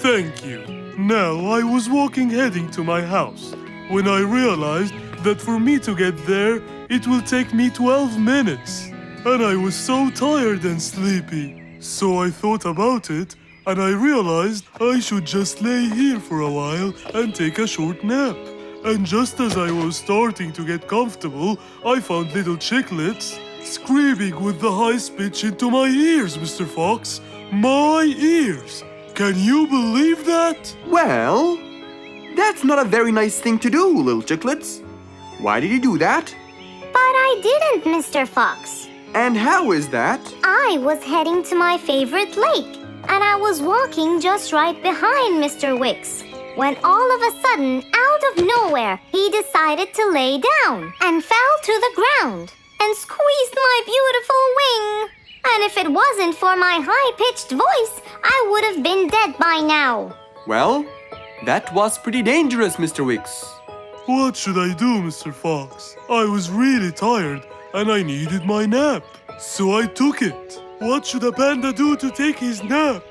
Thank you. Now, I was walking heading to my house when I realized that for me to get there, it will take me 12 minutes. And I was so tired and sleepy. So I thought about it, and I realized I should just lay here for a while and take a short nap. And just as I was starting to get comfortable, I found little chicklets screaming with the highest pitch into my ears, Mr. Fox. My ears! Can you believe that? Well, that's not a very nice thing to do, little chicklets. Why did you do that? But I didn't, Mr. Fox. And how is that? I was heading to my favorite lake, and I was walking just right behind Mr. Wicks, when all of a sudden, out of nowhere, he decided to lay down and fell to the ground and squeezed my beautiful wing. And if it wasn't for my high-pitched voice, I would have been dead by now. Well, that was pretty dangerous, Mr. Wicks. What should I do, Mr. Fox? I was really tired and I needed my nap. So I took it. What should a panda do to take his nap?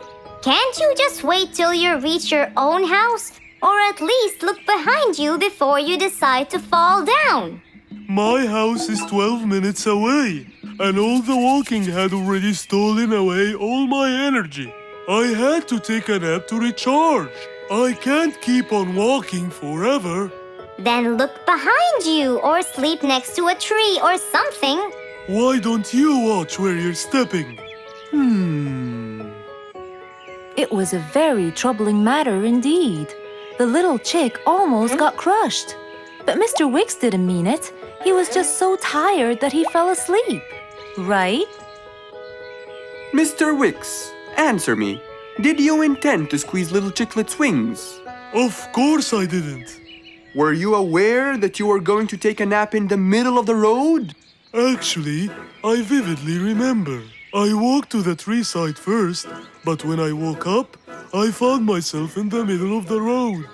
Can't you just wait till you reach your own house? Or at least look behind you before you decide to fall down? My house is 12 minutes away, and all the walking had already stolen away all my energy. I had to take a nap to recharge. I can't keep on walking forever. Then look behind you or sleep next to a tree or something. Why don't you watch where you're stepping? It was a very troubling matter indeed. The little chick almost got crushed. But Mr. Wicks didn't mean it. He was just so tired that he fell asleep. Right? Mr. Wicks, answer me. Did you intend to squeeze little chicklet's wings? Of course I didn't. Were you aware that you were going to take a nap in the middle of the road? Actually, I vividly remember. I walked to the tree side first, but when I woke up, I found myself in the middle of the road.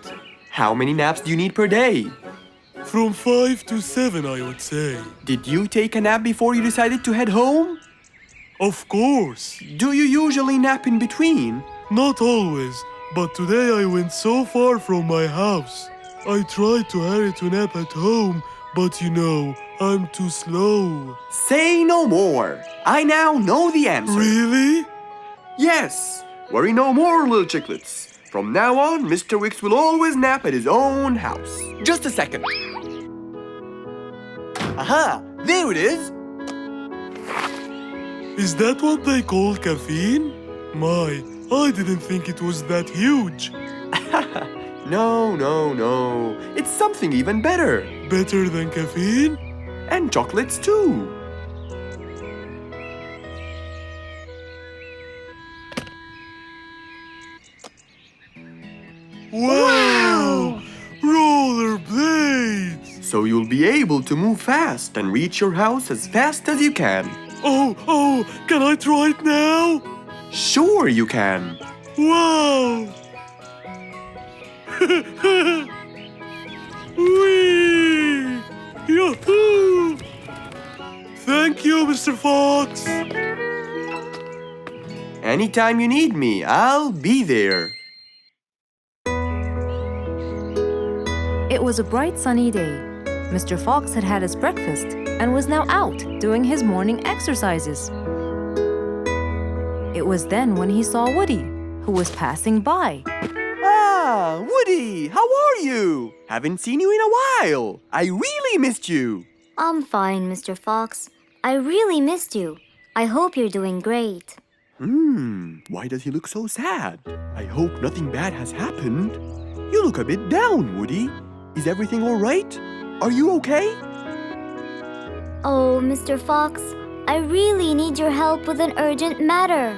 How many naps do you need per day? From 5 to 7, I would say. Did you take a nap before you decided to head home? Of course. Do you usually nap in between? Not always, but today I went so far from my house. I tried to hurry to nap at home, but you know, I'm too slow. Say no more. I now know the answer. Really? Yes. Worry no more, little chicklets. From now on, Mr. Wicks will always nap at his own house. Just a second. Aha! There it is! Is that what they call caffeine? My, I didn't think it was that huge. No. It's something even better. Better than caffeine? And chocolates too. Wow! Rollerblades! So you'll be able to move fast and reach your house as fast as you can. Oh, can I try it now? Sure you can. Wow! Whee! Yahoo! Thank you, Mr. Fox. Anytime you need me, I'll be there. It was a bright sunny day. Mr. Fox had had his breakfast and was now out doing his morning exercises. It was then when he saw Woody, who was passing by. Ah, Woody, how are you? Haven't seen you in a while. I really missed you. I'm fine, Mr. Fox. I really missed you. I hope you're doing great. Why does he look so sad? I hope nothing bad has happened. You look a bit down, Woody. Is everything all right? Are you okay? Oh, Mr. Fox, I really need your help with an urgent matter.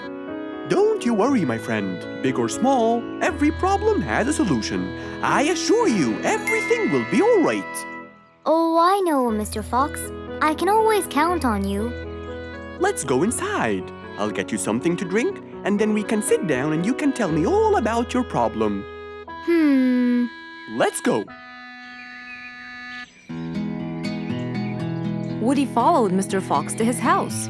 Don't you worry, my friend. Big or small, every problem has a solution. I assure you, everything will be all right. Oh, I know, Mr. Fox. I can always count on you. Let's go inside. I'll get you something to drink, and then we can sit down and you can tell me all about your problem. Let's go. Woody followed Mr. Fox to his house.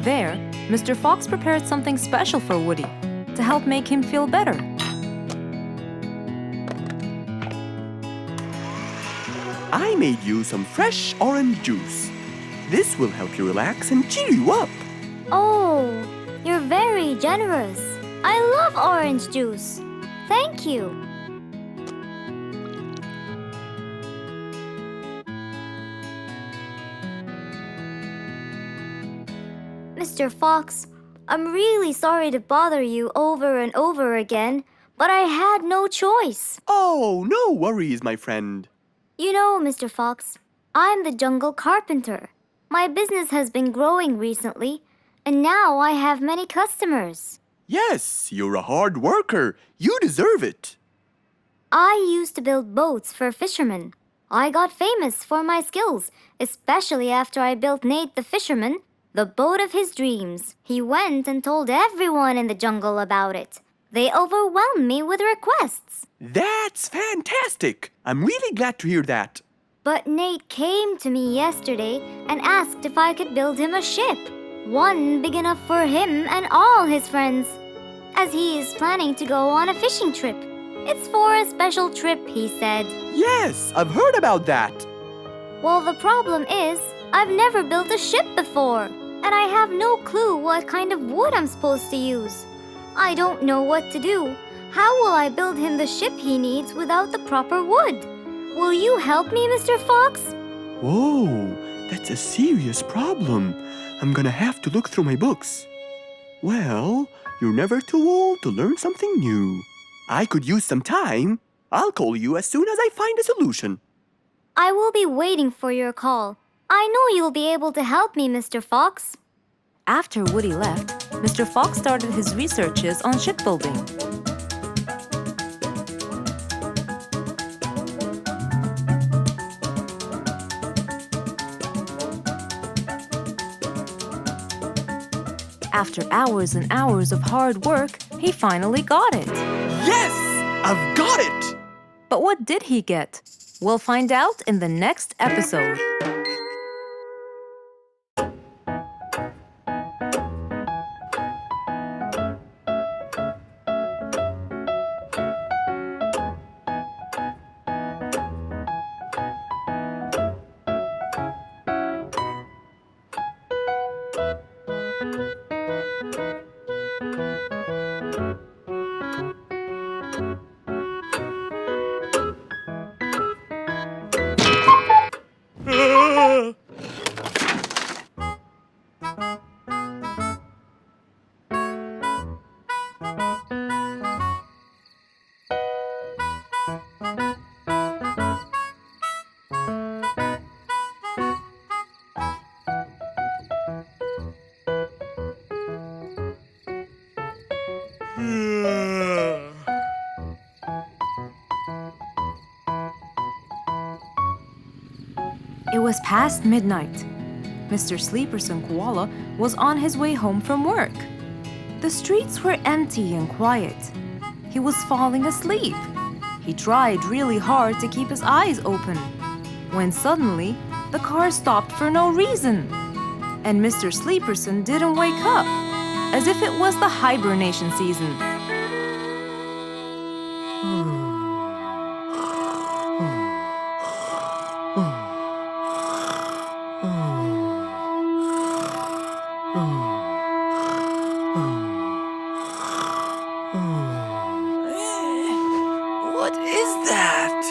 There, Mr. Fox prepared something special for Woody to help make him feel better. I made you some fresh orange juice. This will help you relax and cheer you up. Oh, you're very generous. I love orange juice. Thank you. Mr. Fox, I'm really sorry to bother you over and over again, but I had no choice. Oh, no worries, my friend. You know, Mr. Fox, I'm the jungle carpenter. My business has been growing recently, and now I have many customers. Yes, you're a hard worker. You deserve it. I used to build boats for fishermen. I got famous for my skills, especially after I built Nate the fisherman the boat of his dreams. He went and told everyone in the jungle about it. They overwhelmed me with requests. That's fantastic. I'm really glad to hear that. But Nate came to me yesterday and asked if I could build him a ship. One big enough for him and all his friends, as he is planning to go on a fishing trip. It's for a special trip, he said. Yes, I've heard about that. Well, the problem is, I've never built a ship before, and I have no clue what kind of wood I'm supposed to use. I don't know what to do. How will I build him the ship he needs without the proper wood? Will you help me, Mr. Fox? Whoa, that's a serious problem. I'm gonna have to look through my books. Well, you're never too old to learn something new. I could use some time. I'll call you as soon as I find a solution. I will be waiting for your call. I know you'll be able to help me, Mr. Fox. After Woody left, Mr. Fox started his researches on shipbuilding. After hours and hours of hard work, he finally got it. Yes! I've got it! But what did he get? We'll find out in the next episode. It was past midnight. Mr. Sleeperson Koala was on his way home from work. The streets were empty and quiet. He was falling asleep. He tried really hard to keep his eyes open, when suddenly the car stopped for no reason. And Mr. Sleeperson didn't wake up, as if it was the hibernation season. What is that?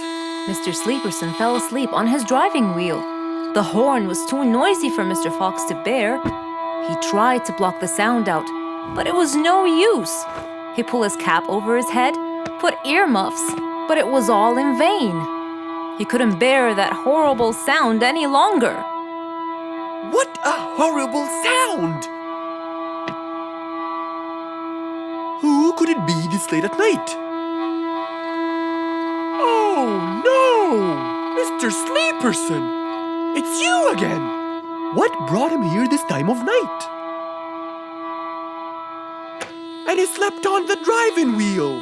Mr. Sleeperson fell asleep on his driving wheel. The horn was too noisy for Mr. Fox to bear. He tried to block the sound out, but it was no use. He pulled his cap over his head, put earmuffs, but it was all in vain. He couldn't bear that horrible sound any longer. What a horrible sound! Who could it be this late at night? Oh no! Mr. Sleeperson! It's you again! What brought him here this time of night? And he slept on the driving wheel!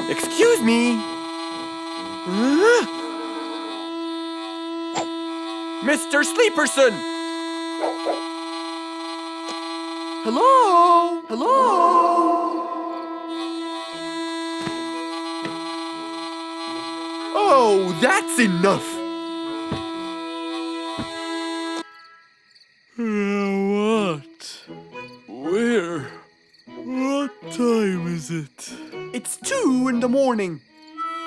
Excuse me! Huh? Mr. Sleeperson! Hello? Hello? Oh, that's enough! What? Where? What time is it? It's 2 in the morning.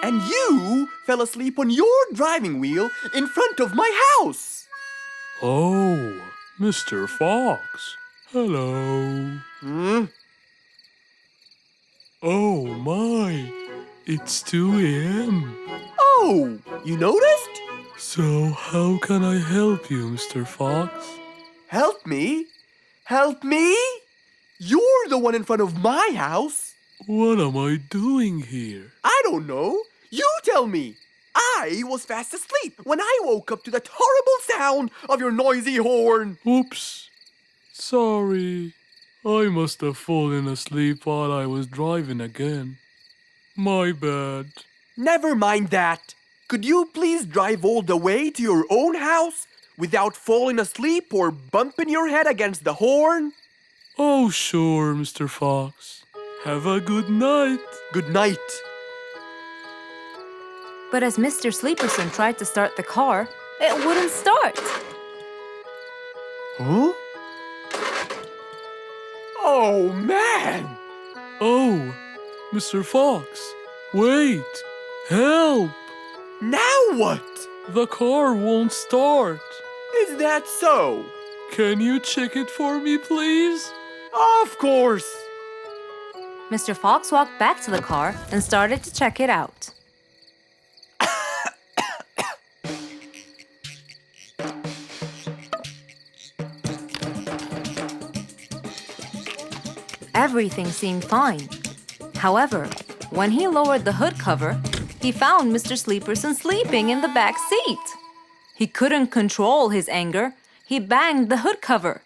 And you fell asleep on your driving wheel in front of my house. Oh, Mr. Fox. Hello. Oh my, it's 2 a.m. Oh, you noticed? So how can I help you, Mr. Fox? Help me? Help me? You're the one in front of my house. What am I doing here? I don't know. You tell me. I was fast asleep when I woke up to that horrible sound of your noisy horn. Oops. Sorry. I must have fallen asleep while I was driving again. My bad. Never mind that. Could you please drive all the way to your own house without falling asleep or bumping your head against the horn? Oh, sure, Mr. Fox. Have a good night. Good night. But as Mr. Sleeperson tried to start the car, it wouldn't start. Huh? Oh, man! Oh, Mr. Fox. Wait. Help! Now what? The car won't start. Is that so? Can you check it for me, please? Of course! Mr. Fox walked back to the car and started to check it out. Everything seemed fine. However, when he lowered the hood cover, he found Mr. Sleeperson sleeping in the back seat. He couldn't control his anger. He banged the hood cover.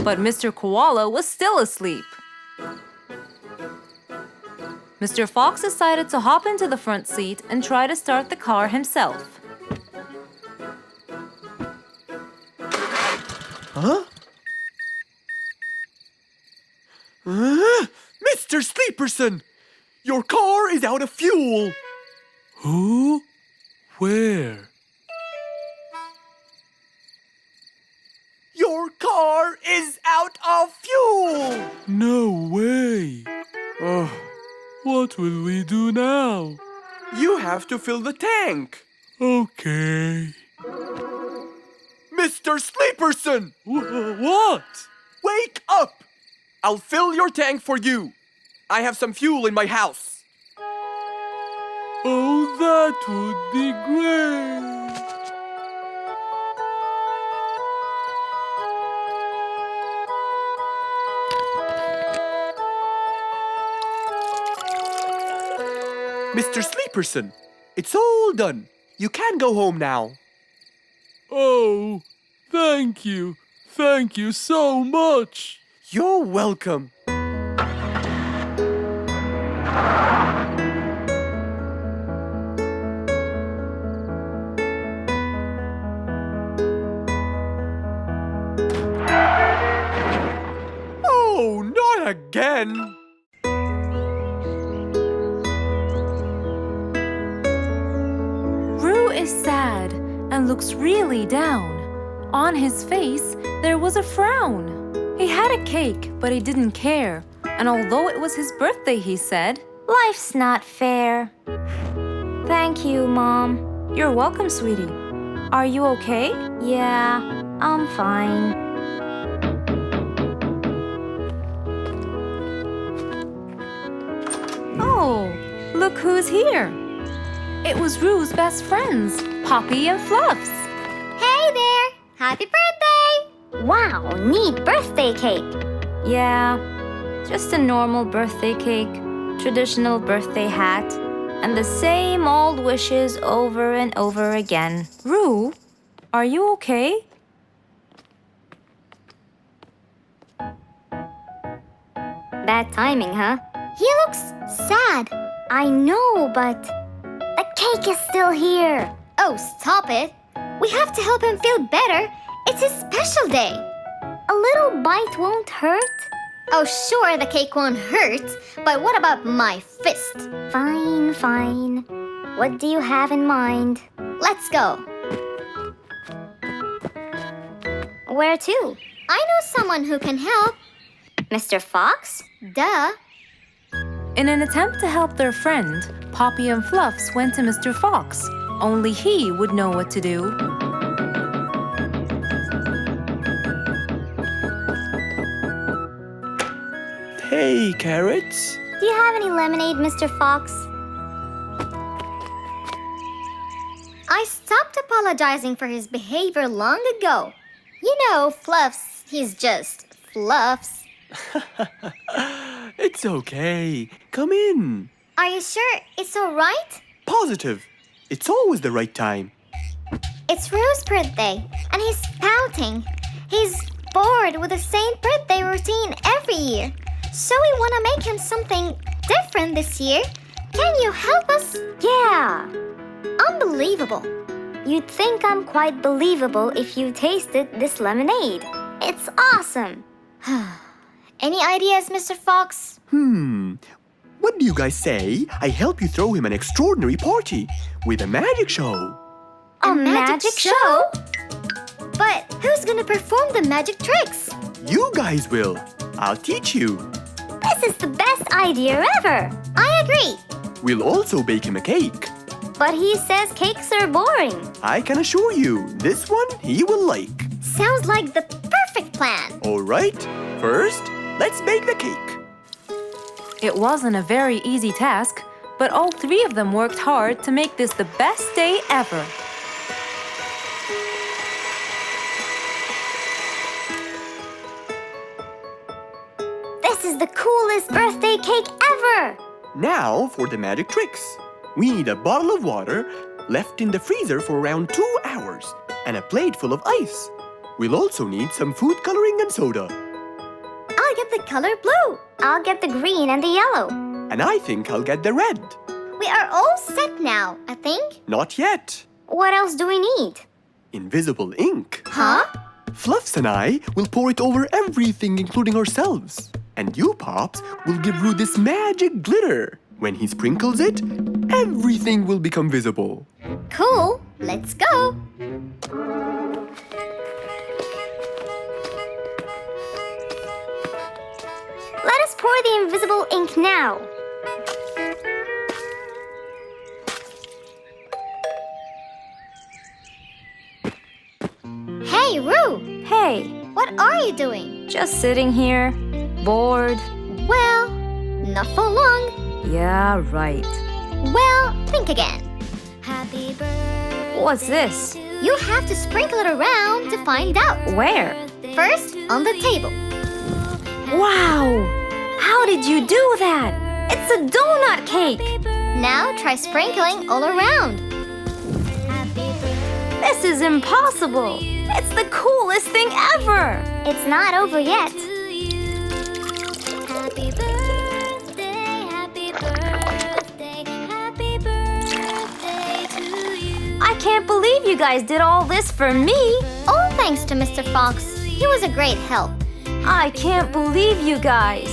But Mr. Koala was still asleep. Mr. Fox decided to hop into the front seat and try to start the car himself. Huh? Mr. Sleeperson! Your car is out of fuel! Who? Where? Your car is out of fuel! No way! Oh, What will we do now? you have to fill the tank! Okay. Mr. Sleeperson! What? Wake up! I'll fill your tank for you. I have some fuel in my house. Oh, that would be great. Mr. Sleeperson, it's all done. You can go home now. Oh, thank you. Thank you so much. You're welcome. Oh, not again! Roo is sad and looks really down. On his face, there was a frown. He had a cake, but he didn't care. And although it was his birthday, he said, Life's not fair. Thank you, Mom. "You're welcome, sweetie. Are you okay?" Yeah, I'm fine. Oh, look who's here. It was Roo's best friends, Poppy and Fluffs. Hey there! Happy birthday! Wow, neat birthday cake. Yeah, just a normal birthday cake, traditional birthday hat, and the same old wishes over and over again. Roo, are you okay? Bad timing, huh? He looks sad. I know, but the cake is still here. Oh, stop it. We have to help him feel better. It's his special day. A little bite won't hurt. Oh, sure, the cake won't hurt. But what about my fist? Fine, fine. What do you have in mind? Let's go. Where to? I know someone who can help. Mr. Fox? Duh. In an attempt to help their friend, Poppy and Fluffs went to Mr. Fox. Only he would know what to do. Hey, Carrots. Do you have any lemonade, Mr. Fox? I stopped apologizing for his behavior long ago. You know, Fluffs, he's just Fluffs. It's okay. Come in. Are you sure it's all right? Positive. It's always the right time. It's Roo's birthday, and he's pouting. He's bored with the same birthday routine every year. So we want to make him something different this year. Can you help us? Yeah. Unbelievable. You'd think I'm quite believable if you tasted this lemonade. It's awesome. Any ideas, Mr. Fox? What do you guys say I help you throw him an extraordinary party with a magic show? A magic show? But who's gonna perform the magic tricks? You guys will. I'll teach you. This is the best idea ever. I agree. We'll also bake him a cake. But he says cakes are boring. I can assure you, this one he will like. Sounds like the perfect plan. All right, first, let's bake the cake. It wasn't a very easy task, but all three of them worked hard to make this the best day ever. is the coolest birthday cake ever! Now for the magic tricks. We need a bottle of water left in the freezer for around 2 hours and a plate full of ice. We'll also need some food coloring and soda. I'll get the color blue. I'll get the green and the yellow. And I think I'll get the red. We are all set now, I think. Not yet. What else do we need? Invisible ink. Huh? Fluffs and I will pour it over everything, including ourselves. And you, Pops, will give Roo this magic glitter. When he sprinkles it, everything will become visible. Cool. Let's go. Let us pour the invisible ink now. Hey, Roo! Hey, What are you doing? just sitting here, bored. Well, not for long. Yeah, right. Well, think again. Happy birthday. What's this? You have to sprinkle it around to find out. Where? First, on the table. Wow! How did you do that? It's a donut cake! Now try sprinkling all around. This is impossible! It's the coolest thing ever! It's not over yet. I can't believe you guys did all this for me! All thanks to Mr. Fox. He was a great help. I can't believe you guys!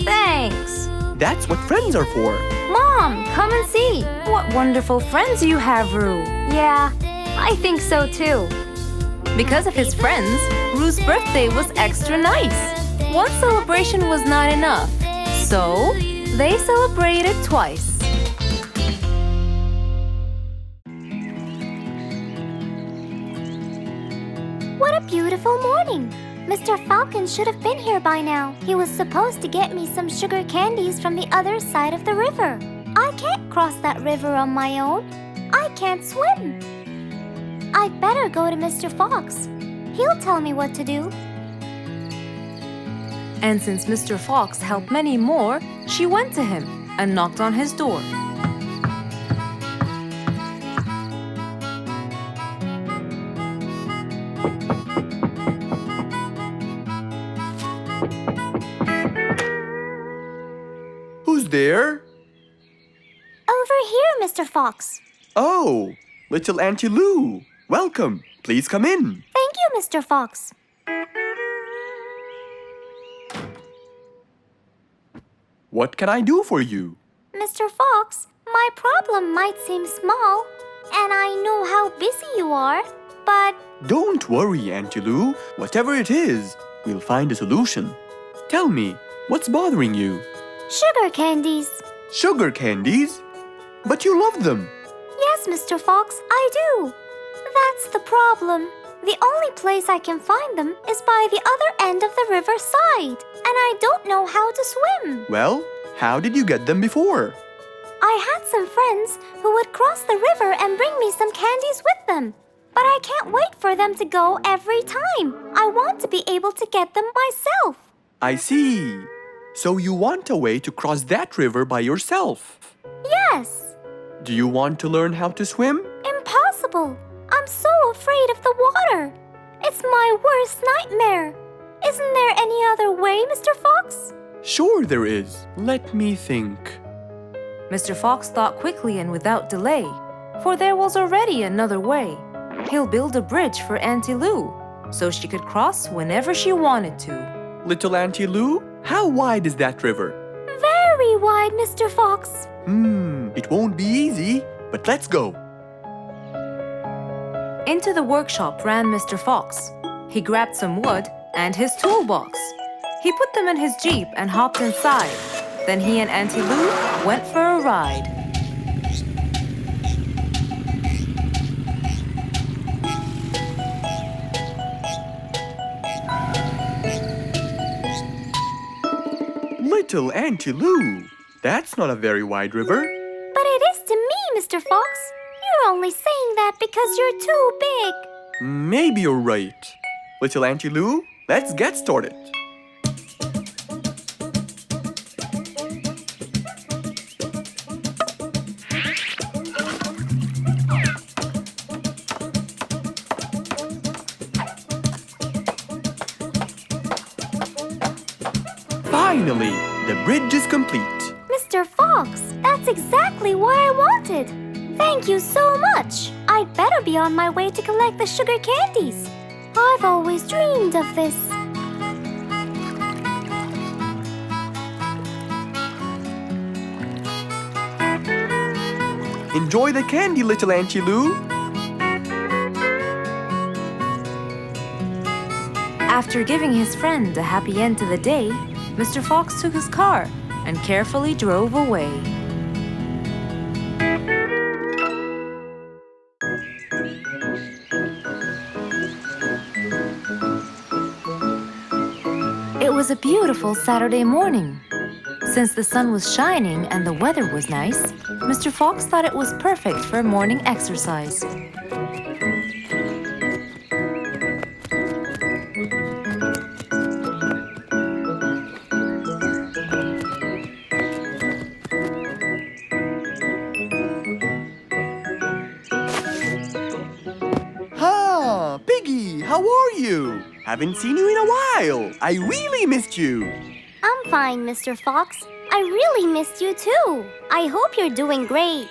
Thanks! That's what friends are for. Mom, come and see! What wonderful friends you have, Roo! Yeah, I think so too. Because of his friends, Roo's birthday was extra nice. One celebration was not enough, so they celebrated twice. What a beautiful morning. Mr. Falcon should have been here by now. He was supposed to get me some sugar candies from the other side of the river. I can't cross that river on my own. I can't swim. I'd better go to Mr. Fox. He'll tell me what to do. And since Mr. Fox helped many more, she went to him and knocked on his door. Who's there? Over here, Mr. Fox. Oh, little Auntie Lou. Welcome. Please come in. Thank you, Mr. Fox. What can I do for you? Mr. Fox, my problem might seem small, and I know how busy you are, but Don't worry, Auntie Lou. Whatever it is, we'll find a solution. Tell me, what's bothering you? sugar candies. Sugar candies? But you love them. Yes, Mr. Fox, I do. That's the problem. The only place I can find them is by the other end of the river side, and I don't know how to swim. Well, how did you get them before? I had some friends who would cross the river and bring me some candies with them. But I can't wait for them to go every time. I want to be able to get them myself. I see. So you want a way to cross that river by yourself. Yes. Do you want to learn how to swim? Impossible. I'm so afraid of the water. It's my worst nightmare. Isn't there any other way, Mr. Fox? Sure there is. Let me think. Mr. Fox thought quickly and without delay, for there was already another way. He'll build a bridge for Auntie Lou, so she could cross whenever she wanted to. Little Auntie Lou, how wide is that river? Very wide, Mr. Fox. It won't be easy, but let's go. Into the workshop ran Mr. Fox. He grabbed some wood and his toolbox. He put them in his Jeep and hopped inside. Then he and Auntie Lou went for a ride. Little Auntie Lou, that's not a very wide river. But it is to me, Mr. Fox. You're only saying that because you're too big. Maybe you're right. Little Auntie Lou, let's get started. Finally, the bridge is complete. Mr. Fox, that's exactly what I wanted. Thank you so much. I'd better be on my way to collect the sugar candies. I've always dreamed of this. Enjoy the candy, little Auntie Lou. After giving his friend a happy end to the day, Mr. Fox took his car and carefully drove away. It was a beautiful Saturday morning. Since the sun was shining and the weather was nice, Mr. Fox thought it was perfect for morning exercise. Ah, Piggy, how are you? Haven't seen you in a while. I really missed you. I'm fine, Mr. Fox. I really missed you too. I hope you're doing great.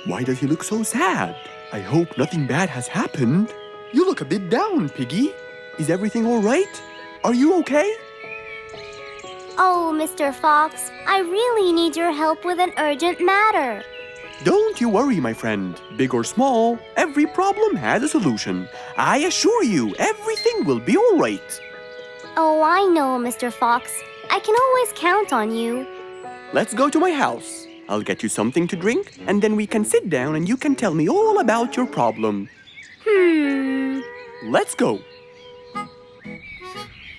Why does he look so sad? I hope nothing bad has happened. You look a bit down, Piggy. Is everything all right? Are you okay? Oh, Mr. Fox, I really need your help with an urgent matter. Don't you worry, my friend. Big or small, every problem has a solution. I assure you, everything will be all right. Oh, I know, Mr. Fox. I can always count on you. Let's go to my house. I'll get you something to drink, and then we can sit down and you can tell me all about your problem. Let's go.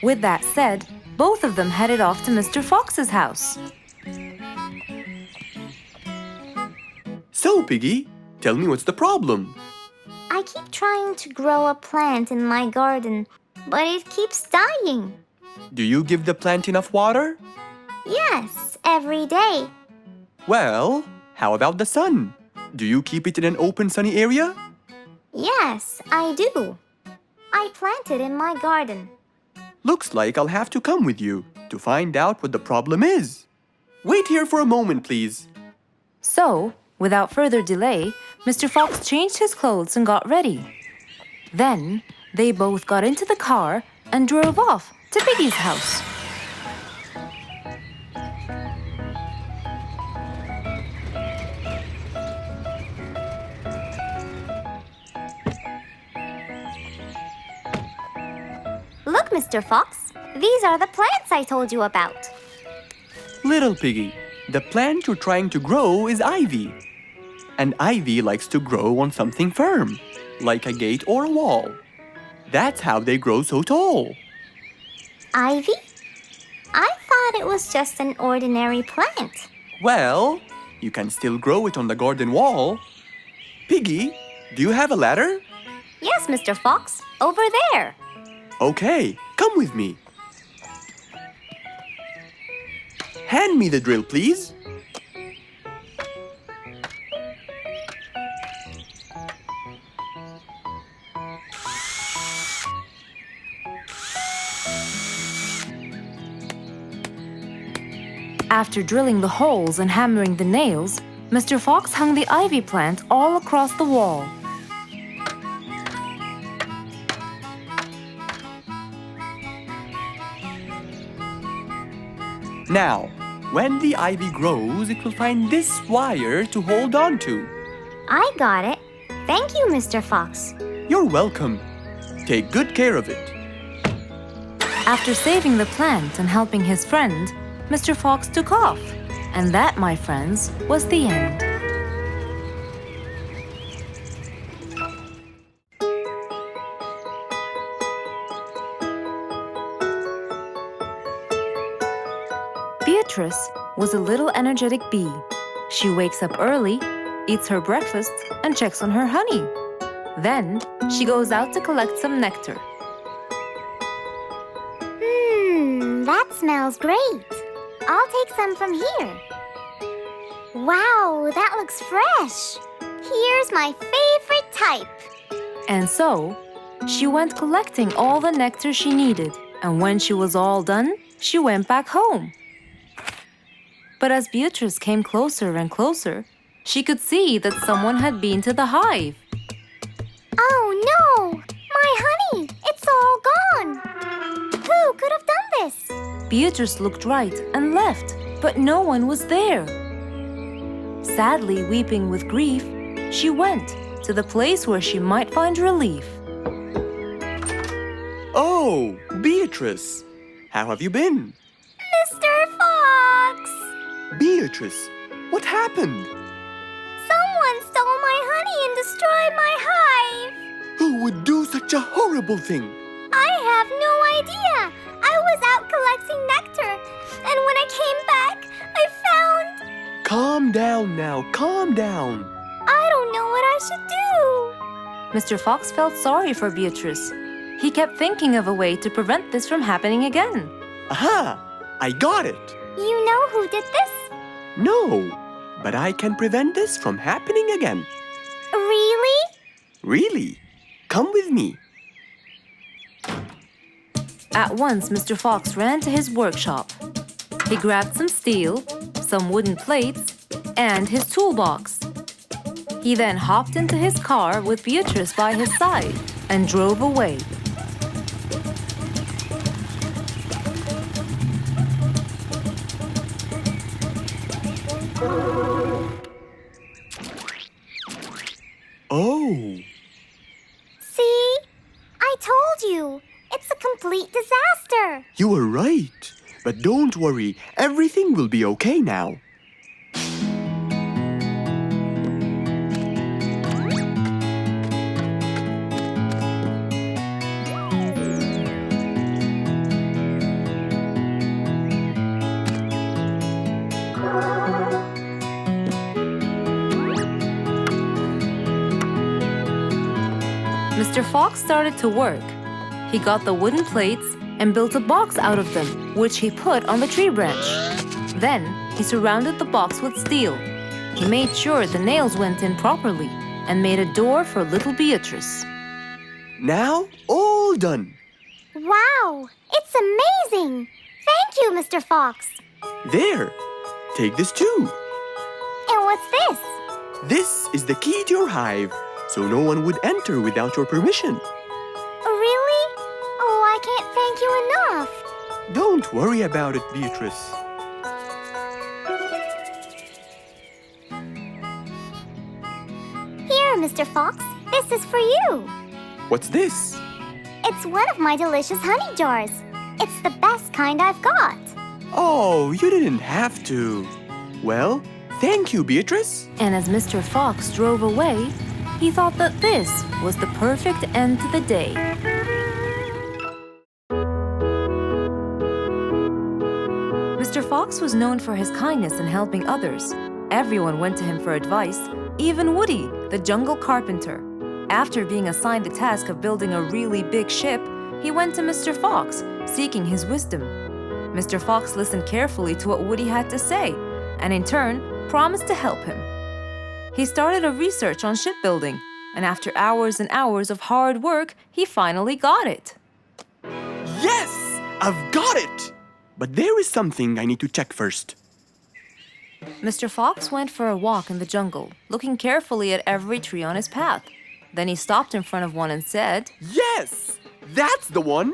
With that said, both of them headed off to Mr. Fox's house. So, Piggy, tell me what's the problem? I keep trying to grow a plant in my garden, but it keeps dying. Do you give the plant enough water? Yes, every day. Well, how about the sun? Do you keep it in an open, sunny area? Yes, I do. I planted in my garden. Looks like I'll have to come with you to find out what the problem is. Wait here for a moment, please. So, without further delay, Mr. Fox changed his clothes and got ready. Then, they both got into the car and drove off to Piggy's house. Look, Mr. Fox, these are the plants I told you about. Little Piggy, the plant you're trying to grow is ivy. And ivy likes to grow on something firm, like a gate or a wall. That's how they grow so tall. Ivy? I thought it was just an ordinary plant. Well, you can still grow it on the garden wall. Piggy, do you have a ladder? Yes, Mr. Fox, over there. Okay, come with me. Hand me the drill, please. After drilling the holes and hammering the nails, Mr. Fox hung the ivy plant all across the wall. Now, when the ivy grows, it will find this wire to hold on to. I got it. Thank you, Mr. Fox. You're welcome. Take good care of it. After saving the plant and helping his friend, Mr. Fox took off. And that, my friends, was the end. Beatrice was a little energetic bee. She wakes up early, eats her breakfast, and checks on her honey. Then, she goes out to collect some nectar. That smells great. I'll take some from here. Wow, that looks fresh. Here's my favorite type. And so, she went collecting all the nectar she needed. And when she was all done, she went back home. But as Beatrice came closer and closer, she could see that someone had been to the hive. Oh no! My honey! It's all gone! Who could have done this? Beatrice looked right and left, but no one was there. Sadly weeping with grief, she went to the place where she might find relief. Oh, Beatrice! How have you been? Mr. Fox! Beatrice, what happened? Someone stole my honey and destroyed my hive! Who would do such a horrible thing? I have no idea! I was out collecting nectar, and when I came back, I found... Calm down now, calm down. I don't know what I should do! Mr. Fox felt sorry for Beatrice. He kept thinking of a way to prevent this from happening again. Aha! I got it! You know who did this? No, but I can prevent this from happening again. Really? Really? Come with me. At once, Mr. Fox ran to his workshop. He grabbed some steel, some wooden plates, and his toolbox. He then hopped into his car with Beatrice by his side and drove away. Oh, See? I told you! It's a complete disaster! you were right. But don't worry, everything will be okay now. Mr. Fox started to work. He got the wooden plates and built a box out of them, which he put on the tree branch. Then, he surrounded the box with steel. He made sure the nails went in properly and made a door for little Beatrice. Now, all done. Wow! It's amazing! Thank you, Mr. Fox! There, take this too. And what's this? This is the key to your hive, so no one would enter without your permission. Really? Oh, I can't thank you enough! Don't worry about it, Beatrice. Here, Mr. Fox, this is for you! What's this? It's one of my delicious honey jars. It's the best kind I've got. Oh, you didn't have to. Well, thank you, Beatrice. And as Mr. Fox drove away, he thought that this was the perfect end to the day. Mr. Fox was known for his kindness in helping others. Everyone went to him for advice, even Woody, the jungle carpenter. After being assigned the task of building a really big ship, he went to Mr. Fox, seeking his wisdom. Mr. Fox listened carefully to what Woody had to say, and in turn, promised to help him. He started a research on shipbuilding, and after hours and hours of hard work, he finally got it. Yes, I've got it. But there is something I need to check first. Mr. Fox went for a walk in the jungle, looking carefully at every tree on his path. Then he stopped in front of one and said, Yes, that's the one.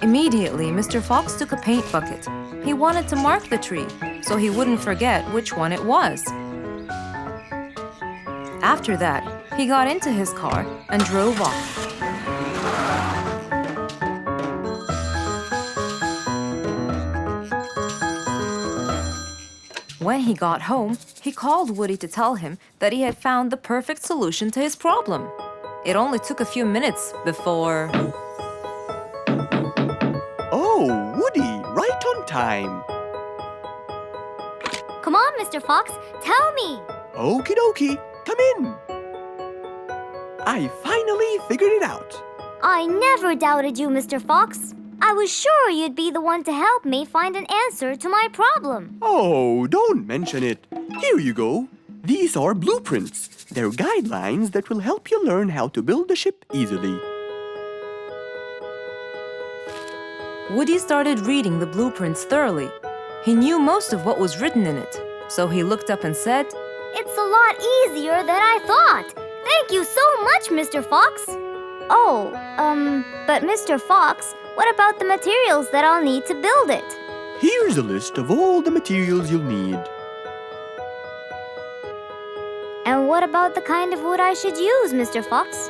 Immediately, Mr. Fox took a paint bucket. He wanted to mark the tree, so he wouldn't forget which one it was. After that, he got into his car and drove off. When he got home, he called Woody to tell him that he had found the perfect solution to his problem. It only took a few minutes before... Oh, Woody, right on time. Come on, Mr. Fox, tell me! Okie dokie, come in. I finally figured it out. I never doubted you, Mr. Fox. I was sure you'd be the one to help me find an answer to my problem. Oh, don't mention it. Here you go. These are blueprints. They're guidelines that will help you learn how to build the ship easily. Woody started reading the blueprints thoroughly. He knew most of what was written in it, so he looked up and said, It's a lot easier than I thought. Thank you so much, Mr. Fox. Oh, but Mr. Fox, what about the materials that I'll need to build it? Here's a list of all the materials you'll need. And what about the kind of wood I should use, Mr. Fox?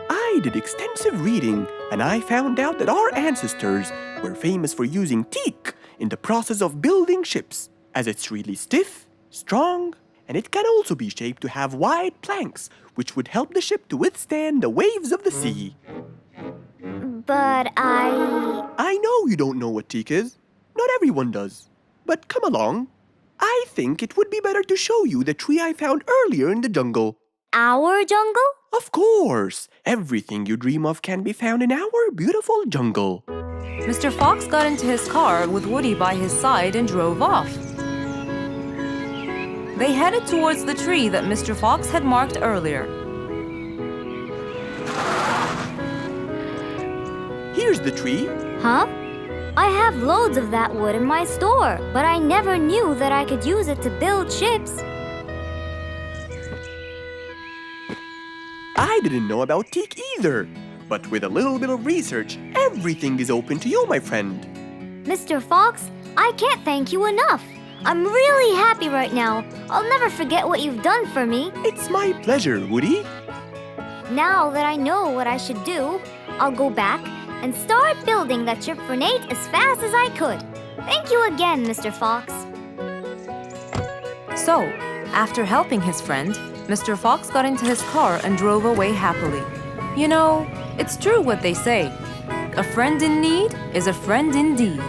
I did extensive reading, and I found out that our ancestors were famous for using teak in the process of building ships, as it's really stiff, strong, and it can also be shaped to have wide planks, which would help the ship to withstand the waves of the sea. But I know you don't know what teak is. Not everyone does. But come along. I think it would be better to show you the tree I found earlier in the jungle. Our jungle? Of course! Everything you dream of can be found in our beautiful jungle. Mr. Fox got into his car with Woody by his side and drove off. They headed towards the tree that Mr. Fox had marked earlier. Here's the tree. Huh? I have loads of that wood in my store, but I never knew that I could use it to build ships. I didn't know about teak either. But with a little bit of research, everything is open to you, my friend. Mr. Fox, I can't thank you enough. I'm really happy right now. I'll never forget what you've done for me. It's my pleasure, Woody. Now that I know what I should do, I'll go back and start building that ship for Nate as fast as I could. Thank you again, Mr. Fox. So, after helping his friend, Mr. Fox got into his car and drove away happily. You know, it's true what they say. A friend in need is a friend indeed.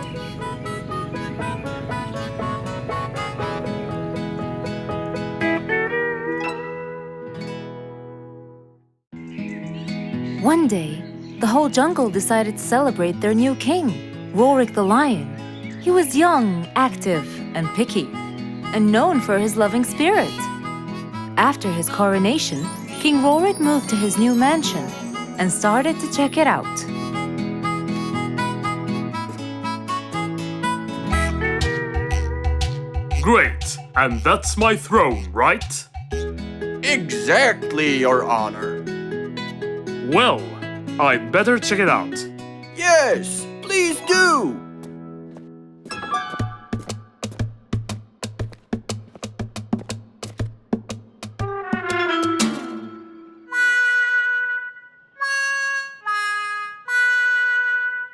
One day, the whole jungle decided to celebrate their new king, Rorik the lion. He was young, active, and picky, and known for his loving spirit. After his coronation, King Rorik moved to his new mansion and started to check it out. Great, and that's my throne, right? Exactly, Your Honor. Well, I'd better check it out. Yes, please do.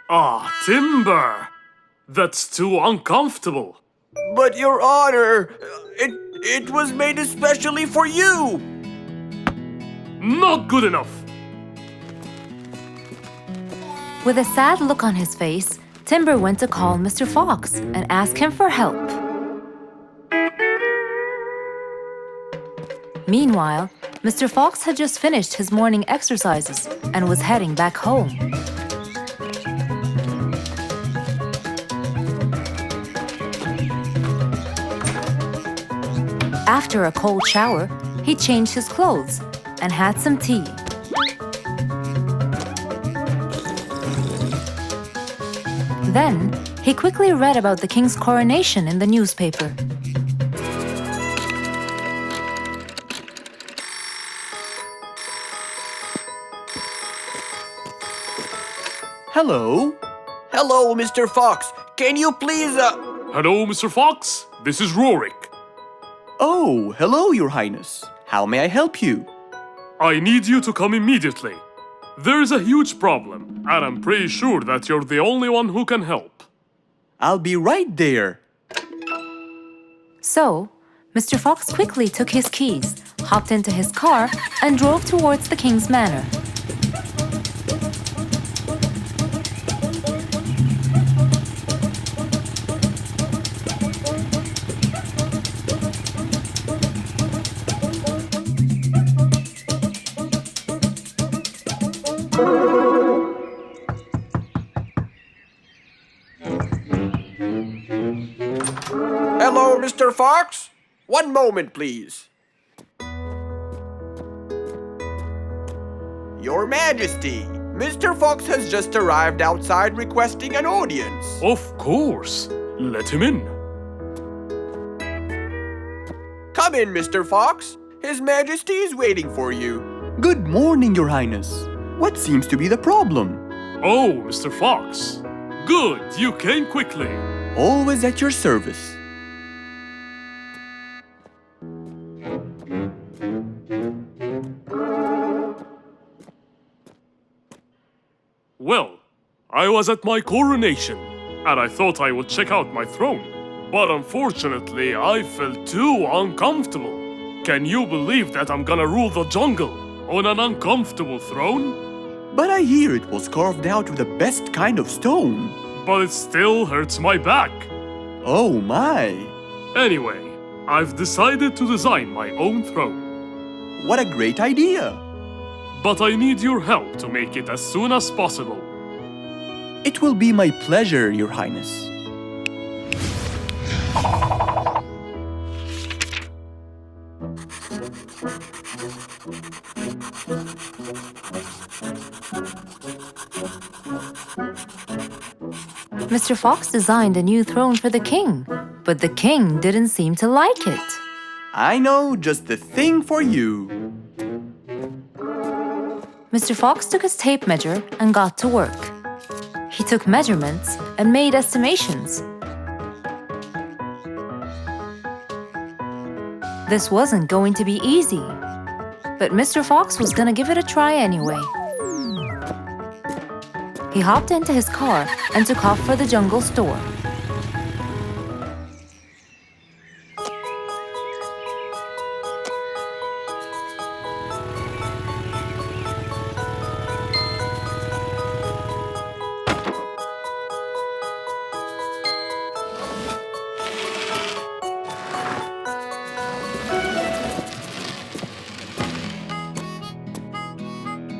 Ah, timber! That's too uncomfortable. But Your Honor, it was made especially for you. Not good enough. With a sad look on his face, Timber went to call Mr. Fox and ask him for help. Meanwhile, Mr. Fox had just finished his morning exercises and was heading back home. After a cold shower, he changed his clothes and had some tea. Then, he quickly read about the king's coronation in the newspaper. Hello? Hello, Mr. Fox. Can you please, Hello, Mr. Fox. This is Rorik. Oh, hello, Your Highness. How may I help you? I need you to come immediately. There's a huge problem, and I'm pretty sure that you're the only one who can help. I'll be right there. So, Mr. Fox quickly took his keys, hopped into his car, and drove towards the king's manor. Hello, Mr. Fox. One moment, please. Your Majesty, Mr. Fox has just arrived outside requesting an audience. Of course. Let him in. Come in, Mr. Fox. His Majesty is waiting for you. Good morning, Your Highness. What seems to be the problem? Oh, Mr. Fox. Good, you came quickly. Always at your service. Well, I was at my coronation, and I thought I would check out my throne. But unfortunately, I felt too uncomfortable. Can you believe that I'm gonna rule the jungle on an uncomfortable throne? But I hear it was carved out with the best kind of stone. But it still hurts my back. Oh my! Anyway, I've decided to design my own throne. What a great idea! But I need your help to make it as soon as possible. It will be my pleasure, Your Highness. Mr. Fox designed a new throne for the king, but the king didn't seem to like it. I know just the thing for you. Mr. Fox took his tape measure and got to work. He took measurements and made estimations. This wasn't going to be easy, but Mr. Fox was gonna give it a try anyway. He hopped into his car and took off for the jungle store.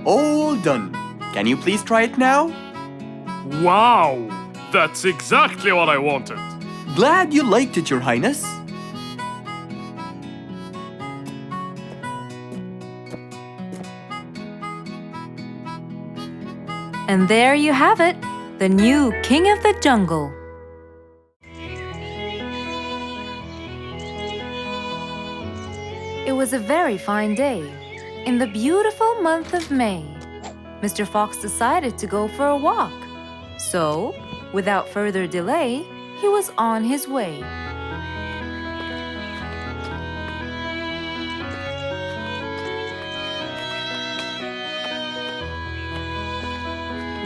All done. Can you please try it now? Wow! That's exactly what I wanted. Glad you liked it, Your Highness. And there you have it, the new king of the jungle. It was a very fine day. In the beautiful month of May, Mr. Fox decided to go for a walk. So, without further delay, he was on his way.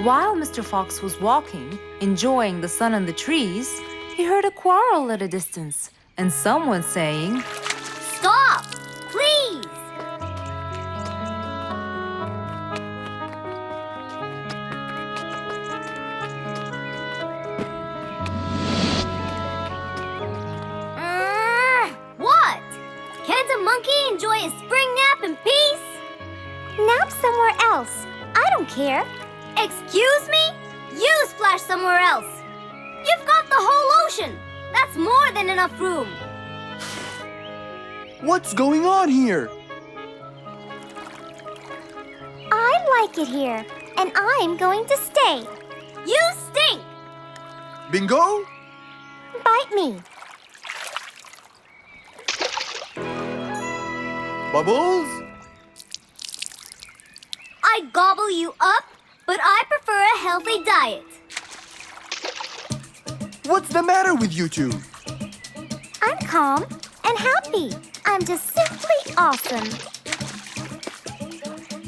While Mr. Fox was walking, enjoying the sun and the trees, he heard a quarrel at a distance and someone saying, Stop! Please! What? Can't a monkey enjoy a spring nap in peace? Nap somewhere else. I don't care. Excuse me? You splash somewhere else. You've got the whole ocean. That's more than enough room. What's going on here? I like it here, and I'm going to stay. You stink! Bingo? Bite me. Bubbles? I gobble you up, but I prefer a healthy diet. What's the matter with you two? I'm calm and happy. I'm just simply awesome.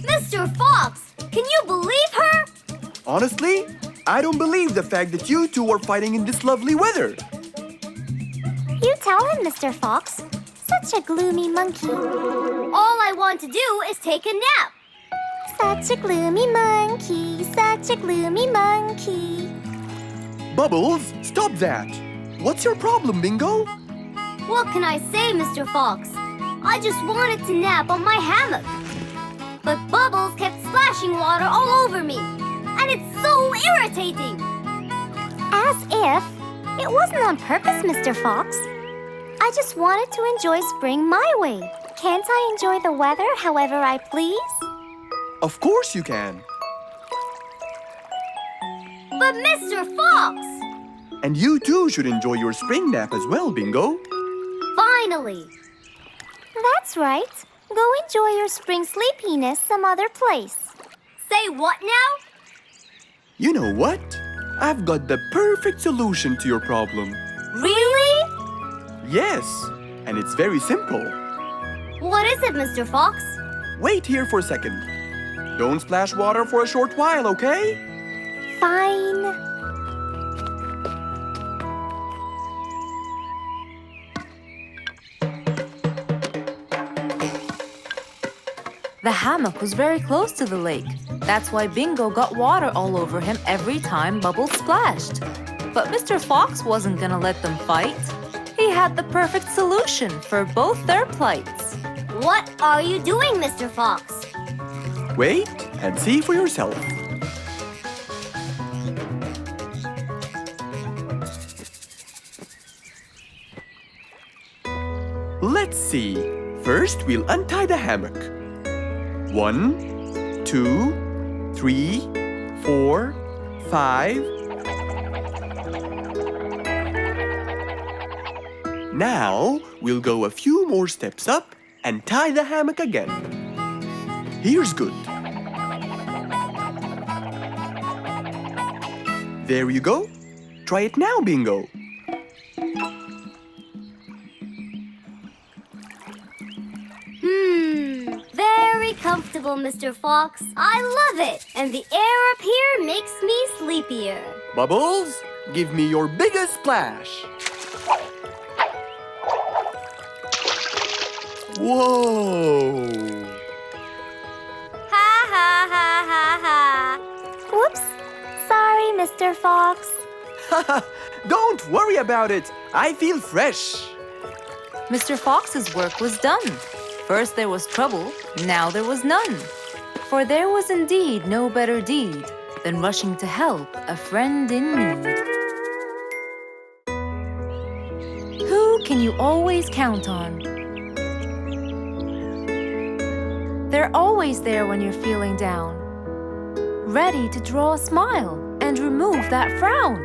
Mr. Fox, can you believe her? Honestly, I don't believe the fact that you two are fighting in this lovely weather. You tell him, Mr. Fox. Such a gloomy monkey. All I want to do is take a nap. Such a gloomy monkey, such a gloomy monkey. Bubbles, stop that. What's your problem, Bingo? What can I say, Mr. Fox? I just wanted to nap on my hammock. But Bubbles kept splashing water all over me. And it's so irritating. As if it wasn't on purpose, Mr. Fox. I just wanted to enjoy spring my way. Can't I enjoy the weather however I please? Of course you can. But Mr. Fox! And you too should enjoy your spring nap as well, Bingo. Finally! That's right. Go enjoy your spring sleepiness some other place. Say what now? You know what? I've got the perfect solution to your problem. Really? Yes, and it's very simple. What is it, Mr. Fox? Wait here for a second. Don't splash water for a short while, okay? Fine. The hammock was very close to the lake. That's why Bingo got water all over him every time Bubbles splashed. But Mr. Fox wasn't gonna let them fight. He had the perfect solution for both their plights. What are you doing, Mr. Fox? Wait and see for yourself. Let's see. First, we'll untie the hammock. 1, 2, 3, 4, 5. Now, we'll go a few more steps up and tie the hammock again. Here's good. There you go. Try it now, Bingo. Very comfortable, Mr. Fox. I love it. And the air up here makes me sleepier. Bubbles, give me your biggest splash. Whoa! Ha ha ha ha ha. Whoops. Sorry, Mr. Fox. Don't worry about it. I feel fresh. Mr. Fox's work was done. First there was trouble, now there was none. For there was indeed no better deed than rushing to help a friend in need. Who can you always count on? They're always there when you're feeling down, ready to draw a smile and remove that frown.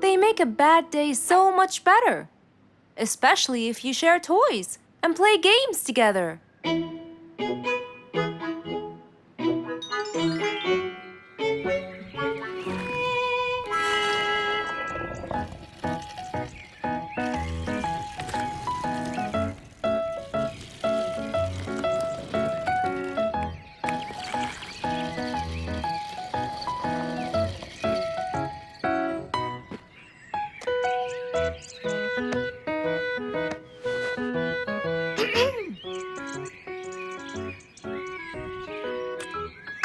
They make a bad day so much better, especially if you share toys and play games together.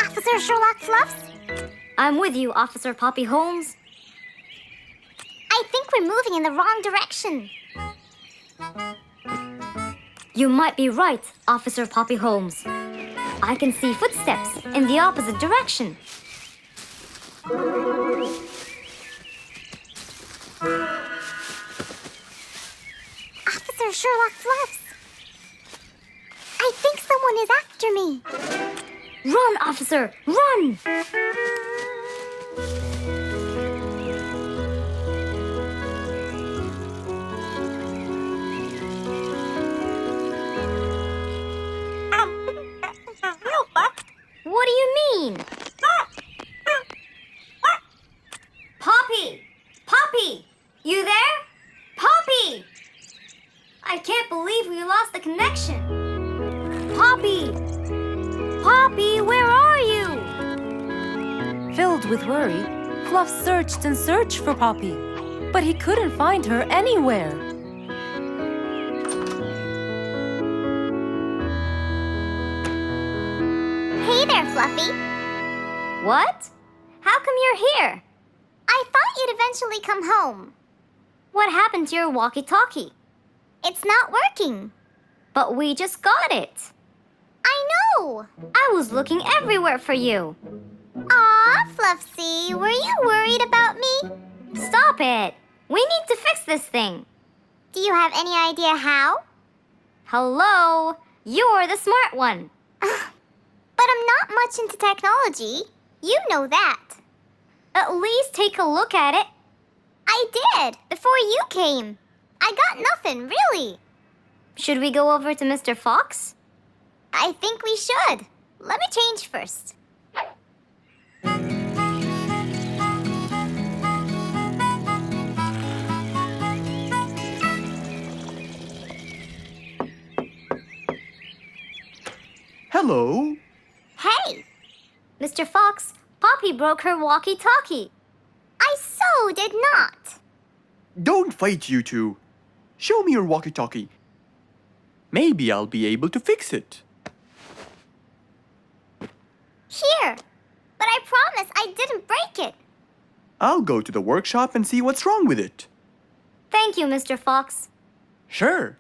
Officer Sherlock Fluffs? I'm with you, Officer Poppy Holmes. I think we're moving in the wrong direction. You might be right, Officer Poppy Holmes. I can see footsteps in the opposite direction. Officer Sherlock Fluffs. I think someone is after me. Run, officer! Run! What do you mean? Poppy! Poppy! You there? Poppy! I can't believe we lost the connection. Poppy! Poppy, where are you? Filled with worry, Fluff searched and searched for Poppy, but he couldn't find her anywhere. Hey there, Fluffy. What? How come you're here? I thought you'd eventually come home. What happened to your walkie-talkie? It's not working. But we just got it. I know! I was looking everywhere for you. Aw, Fluffsy, were you worried about me? Stop it! We need to fix this thing. Do you have any idea how? Hello? You're the smart one. But I'm not much into technology. You know that. At least take a look at it. I did, before you came. I got nothing, really. Should we go over to Mr. Fox? I think we should. Let me change first. Hello. Hey, Mr. Fox, Poppy broke her walkie-talkie. I so did not. Don't fight, you two. Show me your walkie-talkie. Maybe I'll be able to fix it. Here, but I promise I didn't break it. I'll go to the workshop and see what's wrong with it. Thank you, Mr. Fox. Sure.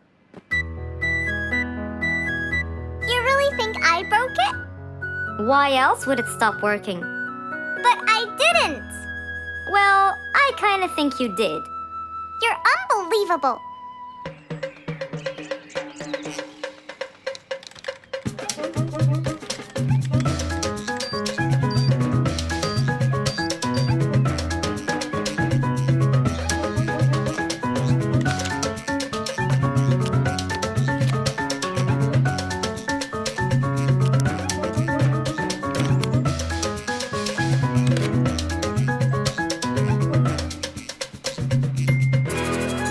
You really think I broke it? Why else would it stop working? But I didn't. Well, I kind of think you did. You're unbelievable.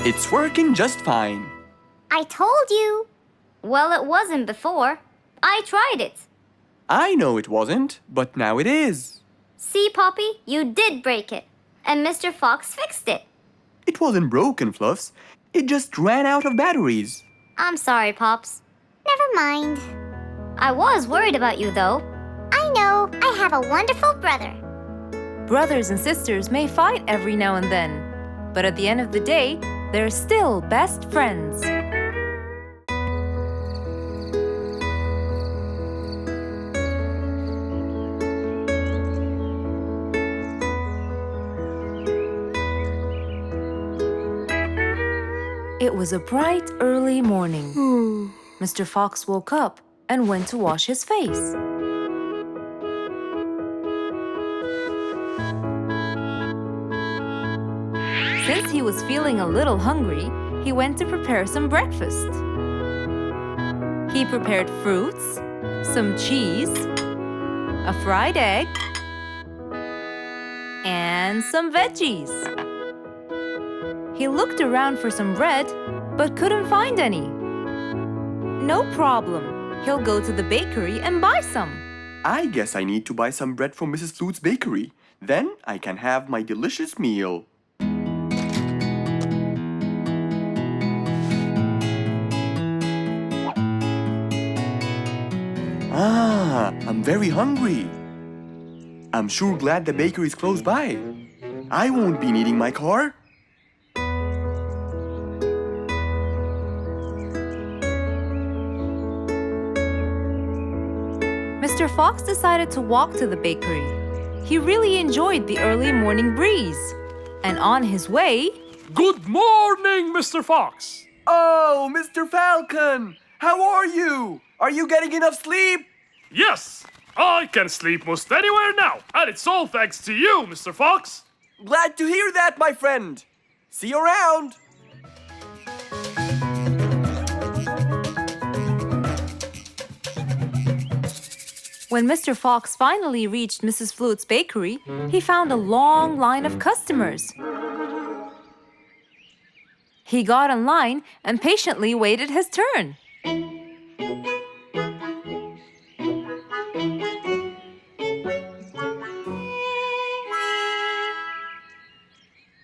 It's working just fine. I told you. Well, it wasn't before. I tried it. I know it wasn't, but now it is. See, Poppy, you did break it. And Mr. Fox fixed it. It wasn't broken, Fluffs. It just ran out of batteries. I'm sorry, Pops. Never mind. I was worried about you, though. I know. I have a wonderful brother. Brothers and sisters may fight every now and then, but at the end of the day, they're still best friends. It was a bright, early morning. Mr. Fox woke up and went to wash his face. Since he was feeling a little hungry, he went to prepare some breakfast. He prepared fruits, some cheese, a fried egg, and some veggies. He looked around for some bread, but couldn't find any. No problem. He'll go to the bakery and buy some. I guess I need to buy some bread from Mrs. Flute's bakery. Then I can have my delicious meal. I'm very hungry. I'm sure glad the bakery is close by. I won't be needing my car. Mr. Fox decided to walk to the bakery. He really enjoyed the early morning breeze. And on his way... Good morning, Mr. Fox. Oh, Mr. Falcon! How are you? Are you getting enough sleep? Yes, I can sleep most anywhere now, and it's all thanks to you, Mr. Fox. Glad to hear that, my friend. See you around. When Mr. Fox finally reached Mrs. Flute's bakery, he found a long line of customers. He got in line and patiently waited his turn.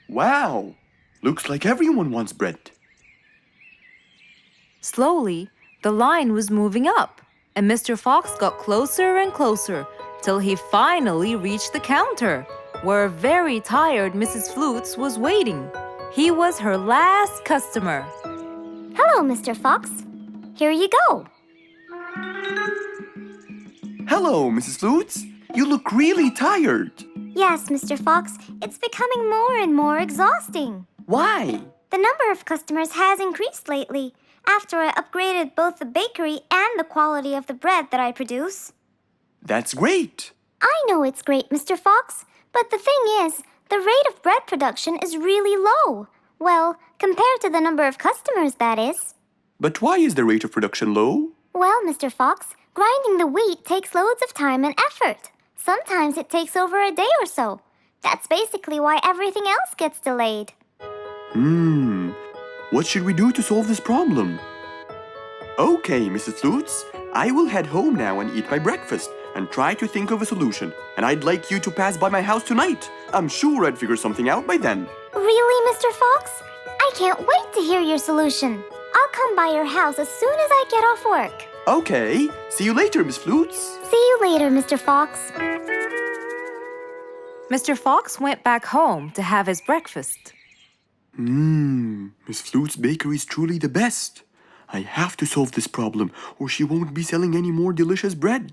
Wow, looks like everyone wants bread. Slowly, the line was moving up, and Mr. Fox got closer and closer till he finally reached the counter, where a very tired Mrs. Flutes was waiting. He was her last customer. Hello, Mr. Fox. Here you go. Hello, Mrs. Flutes. You look really tired. Yes, Mr. Fox, it's becoming more and more exhausting. Why? The number of customers has increased lately after I upgraded both the bakery and the quality of the bread that I produce. That's great. I know it's great, Mr. Fox, But the thing is, the rate of bread production is really low. Well, compared to the number of customers, that is. But why is the rate of production low? Well, Mr. Fox, grinding the wheat takes loads of time and effort. Sometimes it takes over a day or so. That's basically why everything else gets delayed. What should we do to solve this problem? Okay, Mrs. Flutes, I will head home now and eat my breakfast and try to think of a solution. And I'd like you to pass by my house tonight. I'm sure I'd figure something out by then. Really, Mr. Fox? I can't wait to hear your solution. I'll come by your house as soon as I get off work. Okay, see you later, Miss Flutes. See you later, Mr. Fox. Mr. Fox went back home to have his breakfast. Miss Flute's bakery is truly the best. I have to solve this problem, or she won't be selling any more delicious bread.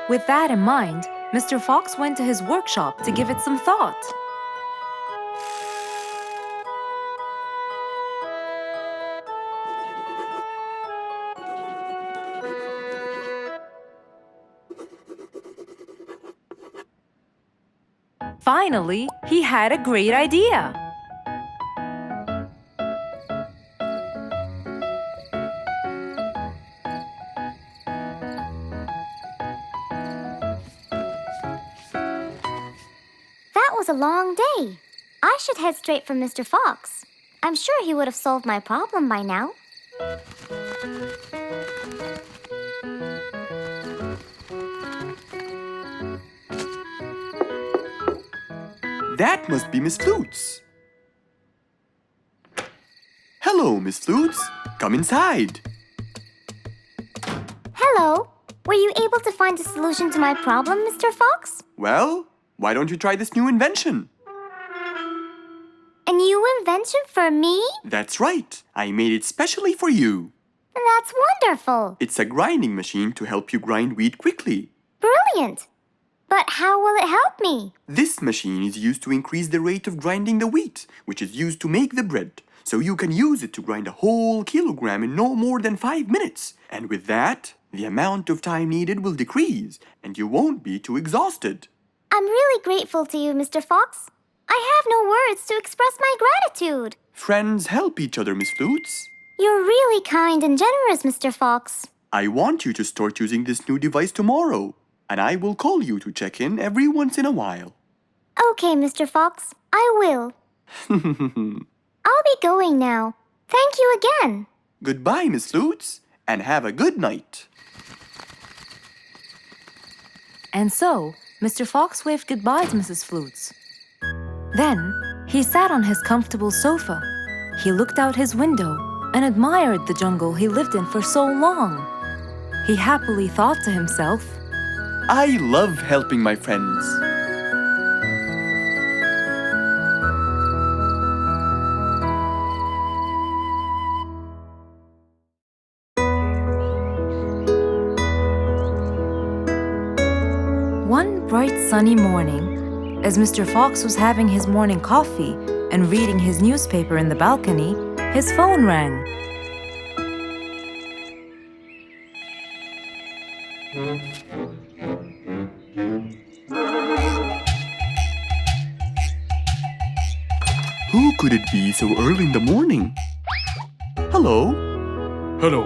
With that in mind, Mr. Fox went to his workshop to give it some thought. Finally, he had a great idea. That was a long day. I should head straight for Mr. Fox. I'm sure he would have solved my problem by now. That must be Miss Flutes. Hello, Miss Flutes. Come inside. Hello. Were you able to find a solution to my problem, Mr. Fox? Well, why don't you try this new invention? A new invention for me? That's right. I made it specially for you. That's wonderful. It's a grinding machine to help you grind wheat quickly. Brilliant. But how will it help me? This machine is used to increase the rate of grinding the wheat, which is used to make the bread. So you can use it to grind a whole kilogram in no more than 5 minutes. And with that, the amount of time needed will decrease, and you won't be too exhausted. I'm really grateful to you, Mr. Fox. I have no words to express my gratitude. Friends help each other, Miss Flutes. You're really kind and generous, Mr. Fox. I want you to start using this new device tomorrow, and I will call you to check in every once in a while. Okay, Mr. Fox, I will. I'll be going now. Thank you again. Goodbye, Miss Flutes, and have a good night. And so, Mr. Fox waved goodbye to Mrs. Flutes. Then, he sat on his comfortable sofa. He looked out his window and admired the jungle he lived in for so long. He happily thought to himself, I love helping my friends. One bright sunny morning, as Mr. Fox was having his morning coffee and reading his newspaper in the balcony, his phone rang. Who could it be so early in the morning? Hello? Hello,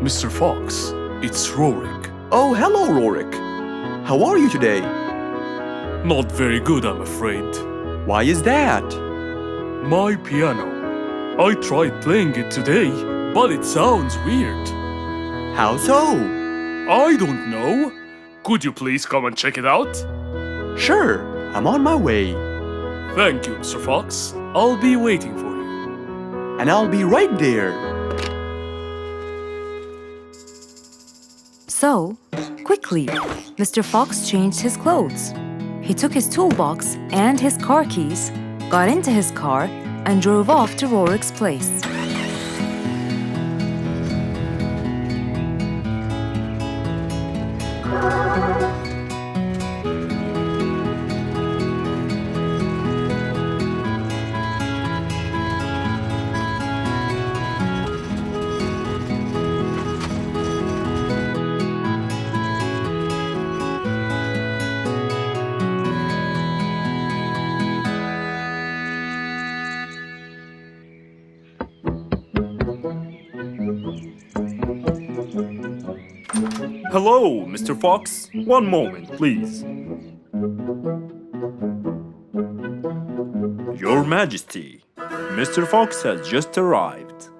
Mr. Fox. It's Rorik. Oh, hello, Rorik. How are you today? Not very good, I'm afraid. Why is that? My piano. I tried playing it today, but it sounds weird. How so? I don't know. Could you please come and check it out? Sure, I'm on my way. Thank you, Mr. Fox. I'll be waiting for you. And I'll be right there. So, quickly, Mr. Fox changed his clothes. He took his toolbox and his car keys, got into his car, and drove off to Rorik's place. Hello, Mr. Fox. One moment, please. Your Majesty, Mr. Fox has just arrived.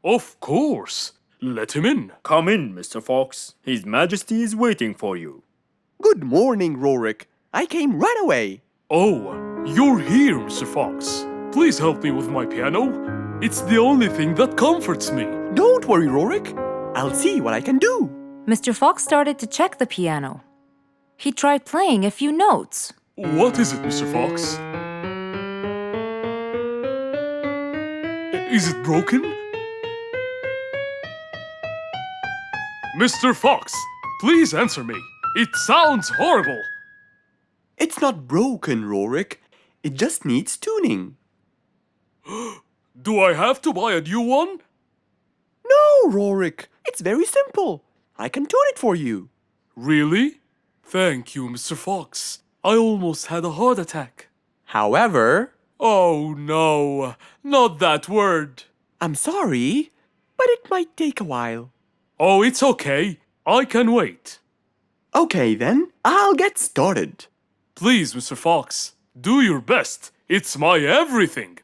Of course. Let him in. Come in, Mr. Fox. His Majesty is waiting for you. Good morning, Rorik. I came right away. Oh, you're here, Mr. Fox. Please help me with my piano. It's the only thing that comforts me. Don't worry, Rorik. I'll see what I can do. Mr. Fox started to check the piano. He tried playing a few notes. What is it, Mr. Fox? Is it broken? Mr. Fox, please answer me. It sounds horrible. It's not broken, Rorik. It just needs tuning. Do I have to buy a new one? No, Rorik. It's very simple. I can tune it for you. Really? Thank you, Mr. Fox. I almost had a heart attack. However, Oh no, not that word. I'm sorry, but it might take a while. Oh, it's okay. I can wait. Okay then, I'll get started. Please, Mr. Fox, do your best. It's my everything.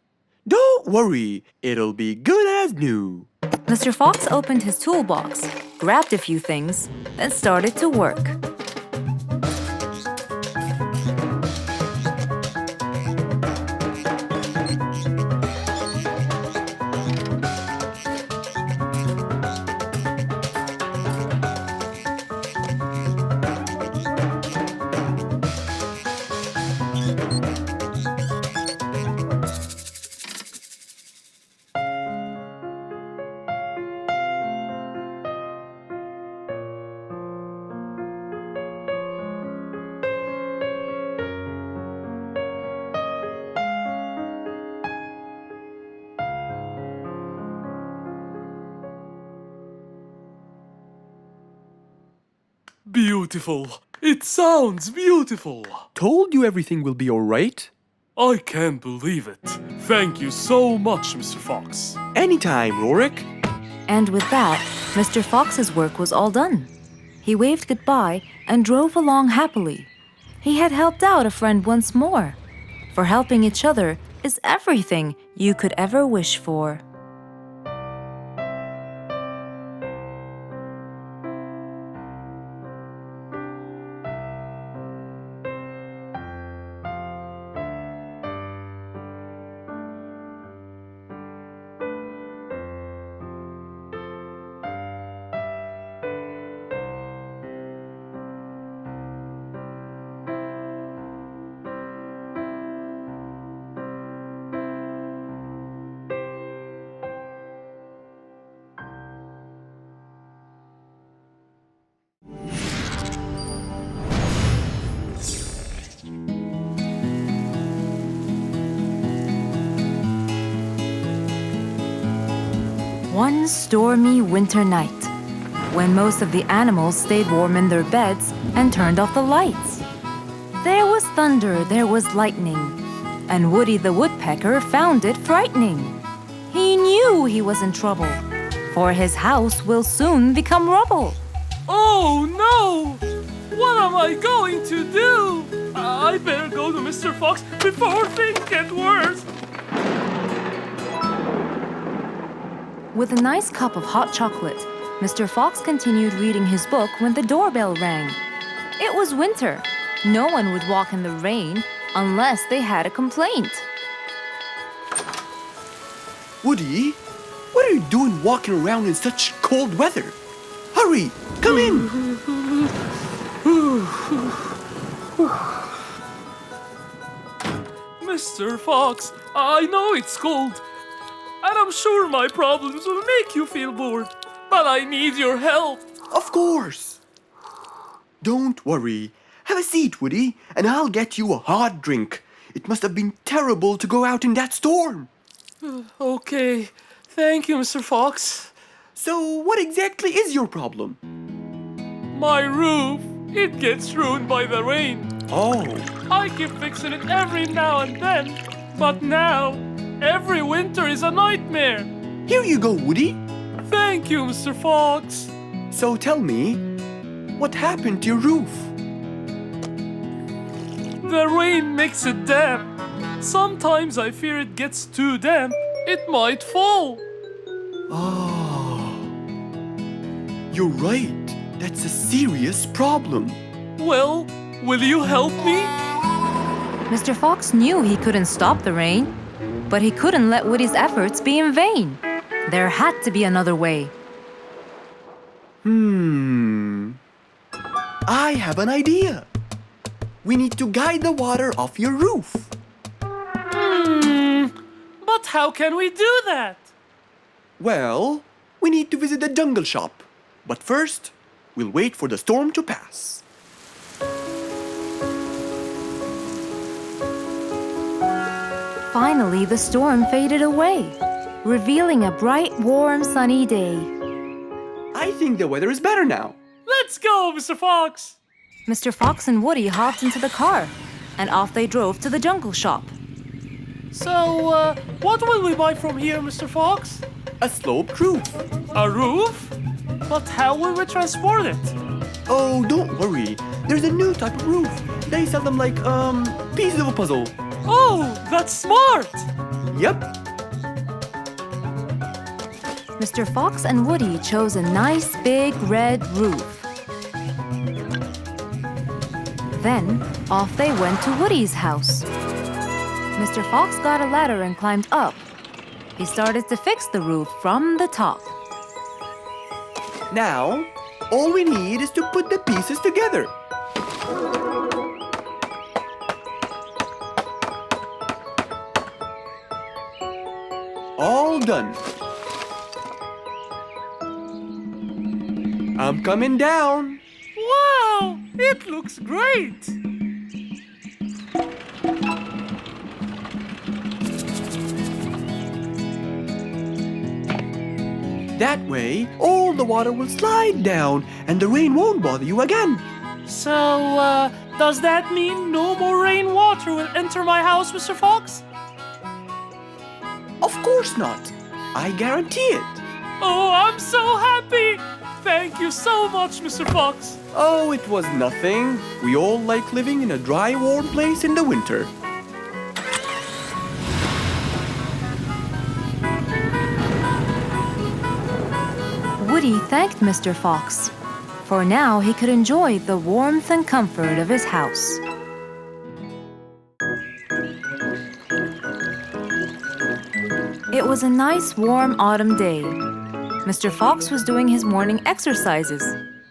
Don't worry, it'll be good as new. Mr. Fox opened his toolbox, grabbed a few things, then started to work. Beautiful. It sounds beautiful. Told you everything will be alright. I can't believe it. Thank you so much, Mr. Fox. Anytime, Rorik. And with that, Mr. Fox's work was all done. He waved goodbye and drove along happily. He had helped out a friend once more. For helping each other is everything you could ever wish for. One stormy winter night, when most of the animals stayed warm in their beds and turned off the lights. There was thunder, there was lightning, and Woody the Woodpecker found it frightening. He knew he was in trouble, for his house will soon become rubble. Oh no! What am I going to do? I better go to Mr. Fox before things get worse. With a nice cup of hot chocolate, Mr. Fox continued reading his book when the doorbell rang. It was winter. No one would walk in the rain unless they had a complaint. Woody, what are you doing walking around in such cold weather? Hurry, come in. Mr. Fox, I know it's cold. And I'm sure my problems will make you feel bored. But I need your help. Of course. Don't worry. Have a seat, Woody, and I'll get you a hot drink. It must have been terrible to go out in that storm. Okay. Thank you, Mr. Fox. So, what exactly is your problem? My roof, it gets ruined by the rain. Oh, I keep fixing it every now and then. But now, every winter is a nightmare. here you go, Woody. Thank you, Mr. Fox. So tell me, what happened to your roof? The rain makes it damp. Sometimes I fear it gets too damp. It might fall. Oh, you're right. That's a serious problem. Well, will you help me? Mr. Fox knew he couldn't stop the rain, but he couldn't let Woody's efforts be in vain. There had to be another way. I have an idea. We need to guide the water off your roof. But how can we do that? Well, we need to visit the jungle shop. But first, we'll wait for the storm to pass. Finally, the storm faded away, revealing a bright, warm, sunny day. I think the weather is better now. Let's go, Mr. Fox. Mr. Fox and Woody hopped into the car, and off they drove to the jungle shop. So, what will we buy from here, Mr. Fox? A sloped roof. A roof? But how will we transport it? Oh, don't worry. There's a new type of roof. They sell them like, pieces of a puzzle. Oh, that's smart! Yep. Mr. Fox and Woody chose a nice big red roof. Then, off they went to Woody's house. Mr. Fox got a ladder and climbed up. He started to fix the roof from the top. Now, all we need is to put the pieces together. All done. I'm coming down. Wow, it looks great! That way, all the water will slide down and the rain won't bother you again. So, does that mean no more rainwater will enter my house, Mr. Fox? Of course not. I guarantee it. Oh, I'm so happy! Thank you so much, Mr. Fox. Oh, it was nothing. We all like living in a dry, warm place in the winter. Woody thanked Mr. Fox, for now he could enjoy the warmth and comfort of his house. It was a nice warm autumn day. Mr. Fox was doing his morning exercises,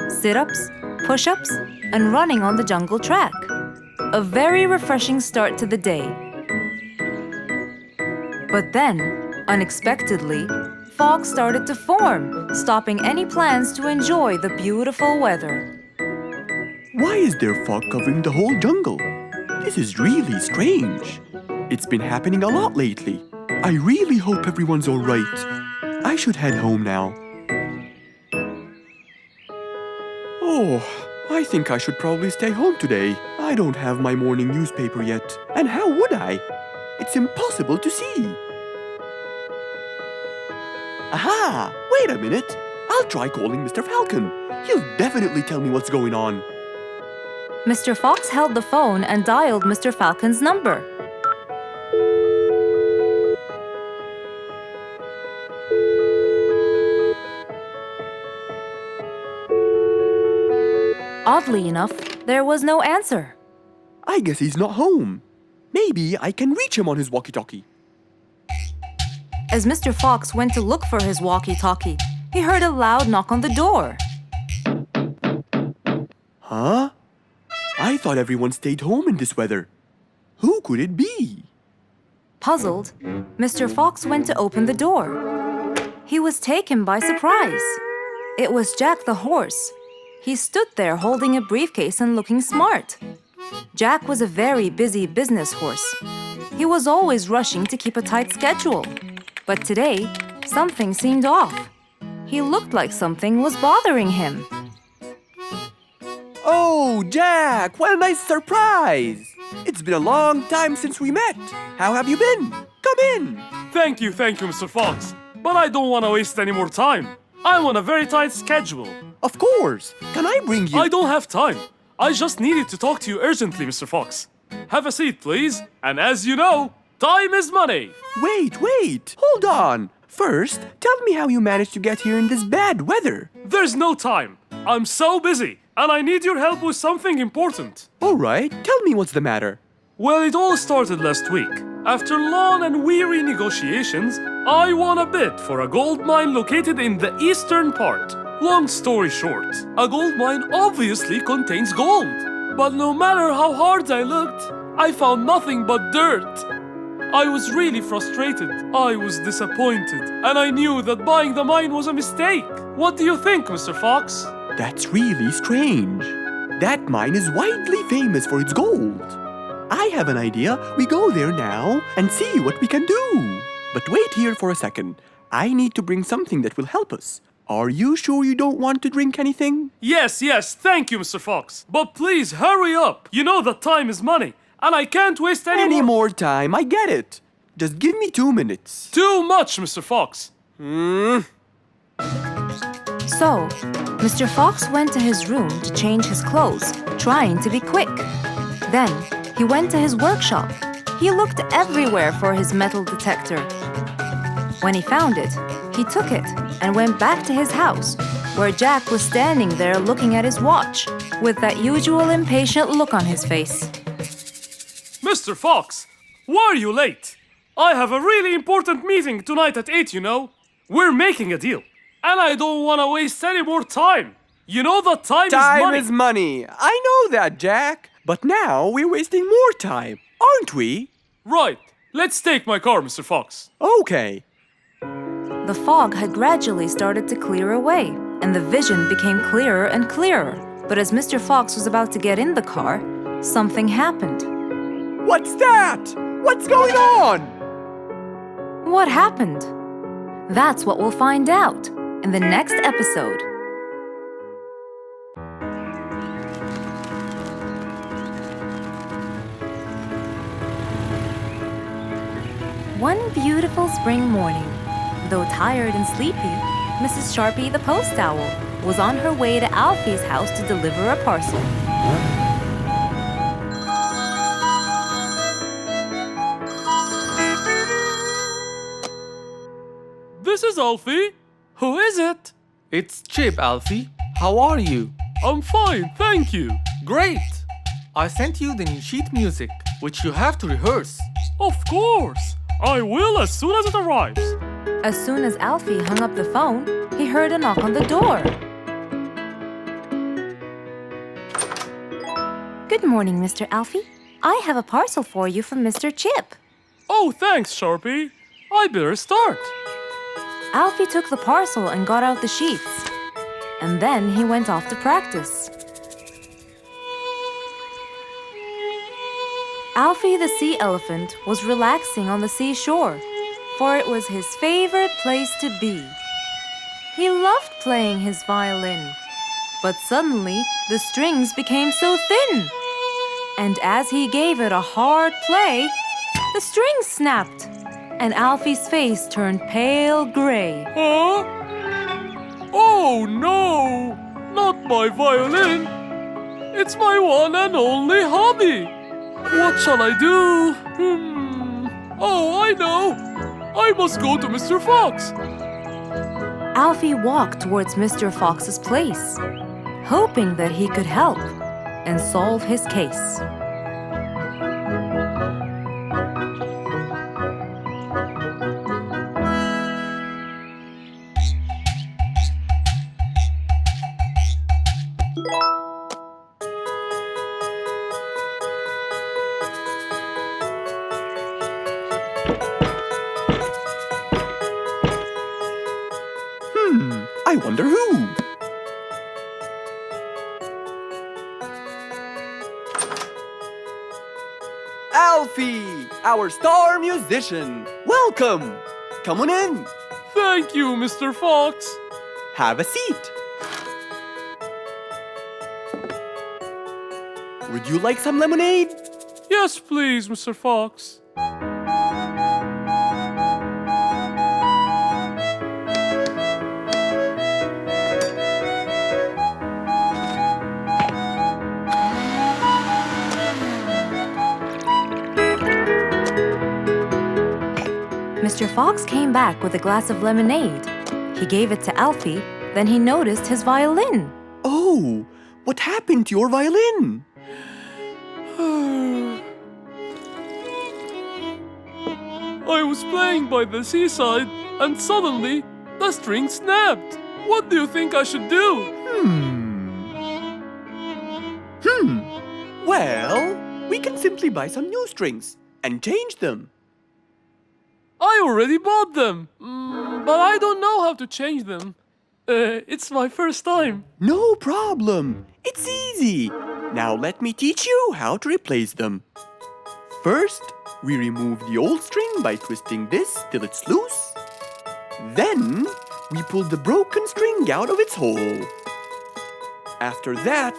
sit-ups, push-ups, and running on the jungle track. A very refreshing start to the day. But then, unexpectedly, fog started to form, stopping any plans to enjoy the beautiful weather. Why is there fog covering the whole jungle? This is really strange. It's been happening a lot lately. I really hope everyone's all right. I should head home now. Oh, I think I should probably stay home today. I don't have my morning newspaper yet. And how would I? It's impossible to see. Aha! Wait a minute. I'll try calling Mr. Falcon. He'll definitely tell me what's going on. Mr. Fox held the phone and dialed Mr. Falcon's number. Oddly enough, there was no answer. I guess he's not home. Maybe I can reach him on his walkie-talkie. As Mr. Fox went to look for his walkie-talkie, he heard a loud knock on the door. Huh? I thought everyone stayed home in this weather. Who could it be? Puzzled, Mr. Fox went to open the door. He was taken by surprise. It was Jack the horse. He stood there holding a briefcase and looking smart. Jack was a very busy business horse. He was always rushing to keep a tight schedule. But today, something seemed off. He looked like something was bothering him. Oh, Jack, what a nice surprise! It's been a long time since we met. How have you been? Come in. Thank you, Mr. Fox. But I don't want to waste any more time. I'm on a very tight schedule. Of course. Can I bring you? I don't have time. I just needed to talk to you urgently, Mr. Fox. Have a seat, please. And as you know, time is money. Wait. Hold on. First, tell me how you managed to get here in this bad weather. There's no time. I'm so busy, and I need your help with something important. All right, tell me what's the matter. Well, it all started last week. After long and weary negotiations, I won a bid for a gold mine located in the eastern part. Long story short, a gold mine obviously contains gold. But no matter how hard I looked, I found nothing but dirt. I was really frustrated. I was disappointed, and I knew that buying the mine was a mistake. What do you think, Mr. Fox? That's really strange. That mine is widely famous for its gold. I have an idea. We go there now and see what we can do. But wait here for a second. I need to bring something that will help us. Are you sure you don't want to drink anything? Yes, thank you, Mr. Fox. But please, hurry up. You know that time is money, and I can't waste any more time. I get it. Just give me 2 minutes. Too much, Mr. Fox. So, Mr. Fox went to his room to change his clothes, trying to be quick. Then, he went to his workshop. He looked everywhere for his metal detector. When he found it, he took it and went back to his house, where Jack was standing there looking at his watch, with that usual impatient look on his face. Mr. Fox, why are you late? I have a really important meeting tonight at 8, you know. We're making a deal, and I don't want to waste any more time. You know that time is money. Time is money. I know that, Jack. But now we're wasting more time, aren't we? Right. Let's take my car, Mr. Fox. Okay. The fog had gradually started to clear away, and the vision became clearer and clearer. But as Mr. Fox was about to get in the car, something happened. What's that? What's going on? What happened? That's what we'll find out in the next episode. One beautiful spring morning, though tired and sleepy, Mrs. Sharpie the post owl was on her way to Alfie's house to deliver a parcel. This is Alfie. Who is it? It's Chip, Alfie. How are you? I'm fine, thank you. Great! I sent you the new sheet music, which you have to rehearse. Of course. I will as soon as it arrives. As soon as Alfie hung up the phone, he heard a knock on the door. Good morning, Mr. Alfie. I have a parcel for you from Mr. Chip. Oh, thanks, Sharpie. I better start. Alfie took the parcel and got out the sheets. And then he went off to practice. Alfie the sea elephant was relaxing on the seashore, for it was his favorite place to be. He loved playing his violin, but suddenly the strings became so thin. And as he gave it a hard play, the strings snapped, and Alfie's face turned pale gray. Huh? Oh no! Not my violin! It's my one and only hobby! What shall I do? Oh, I know! I must go to Mr. Fox! Alfie walked towards Mr. Fox's place, hoping that he could help and solve his case. I wonder who? Alfie, our star musician. Welcome. Come on in. Thank you, Mr. Fox. Have a seat. Would you like some lemonade? Yes, please, Mr. Fox. Mr. Fox came back with a glass of lemonade. He gave it to Alfie, then he noticed his violin. Oh, what happened to your violin? I was playing by the seaside and suddenly the string snapped. What do you think I should do? Well, we can simply buy some new strings and change them. I already bought them, but I don't know how to change them. It's my first time. No problem. It's easy. Now let me teach you how to replace them. First, we remove the old string by twisting this till it's loose. Then, we pull the broken string out of its hole. After that,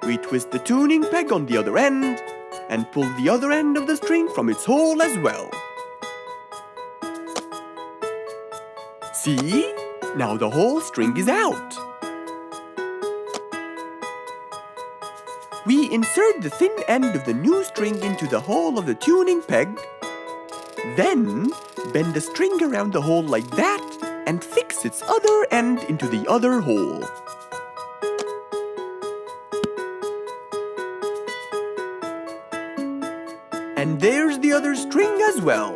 we twist the tuning peg on the other end and pull the other end of the string from its hole as well. See? Now the whole string is out. We insert the thin end of the new string into the hole of the tuning peg. Then, bend the string around the hole like that and fix its other end into the other hole. And there's the other string as well.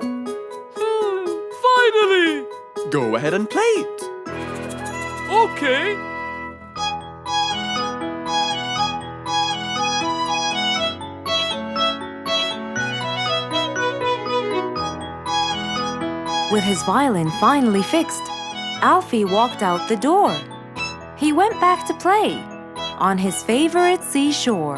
Finally! Go ahead and play it. Okay. With his violin finally fixed, Alfie walked out the door. He went back to play on his favorite seashore.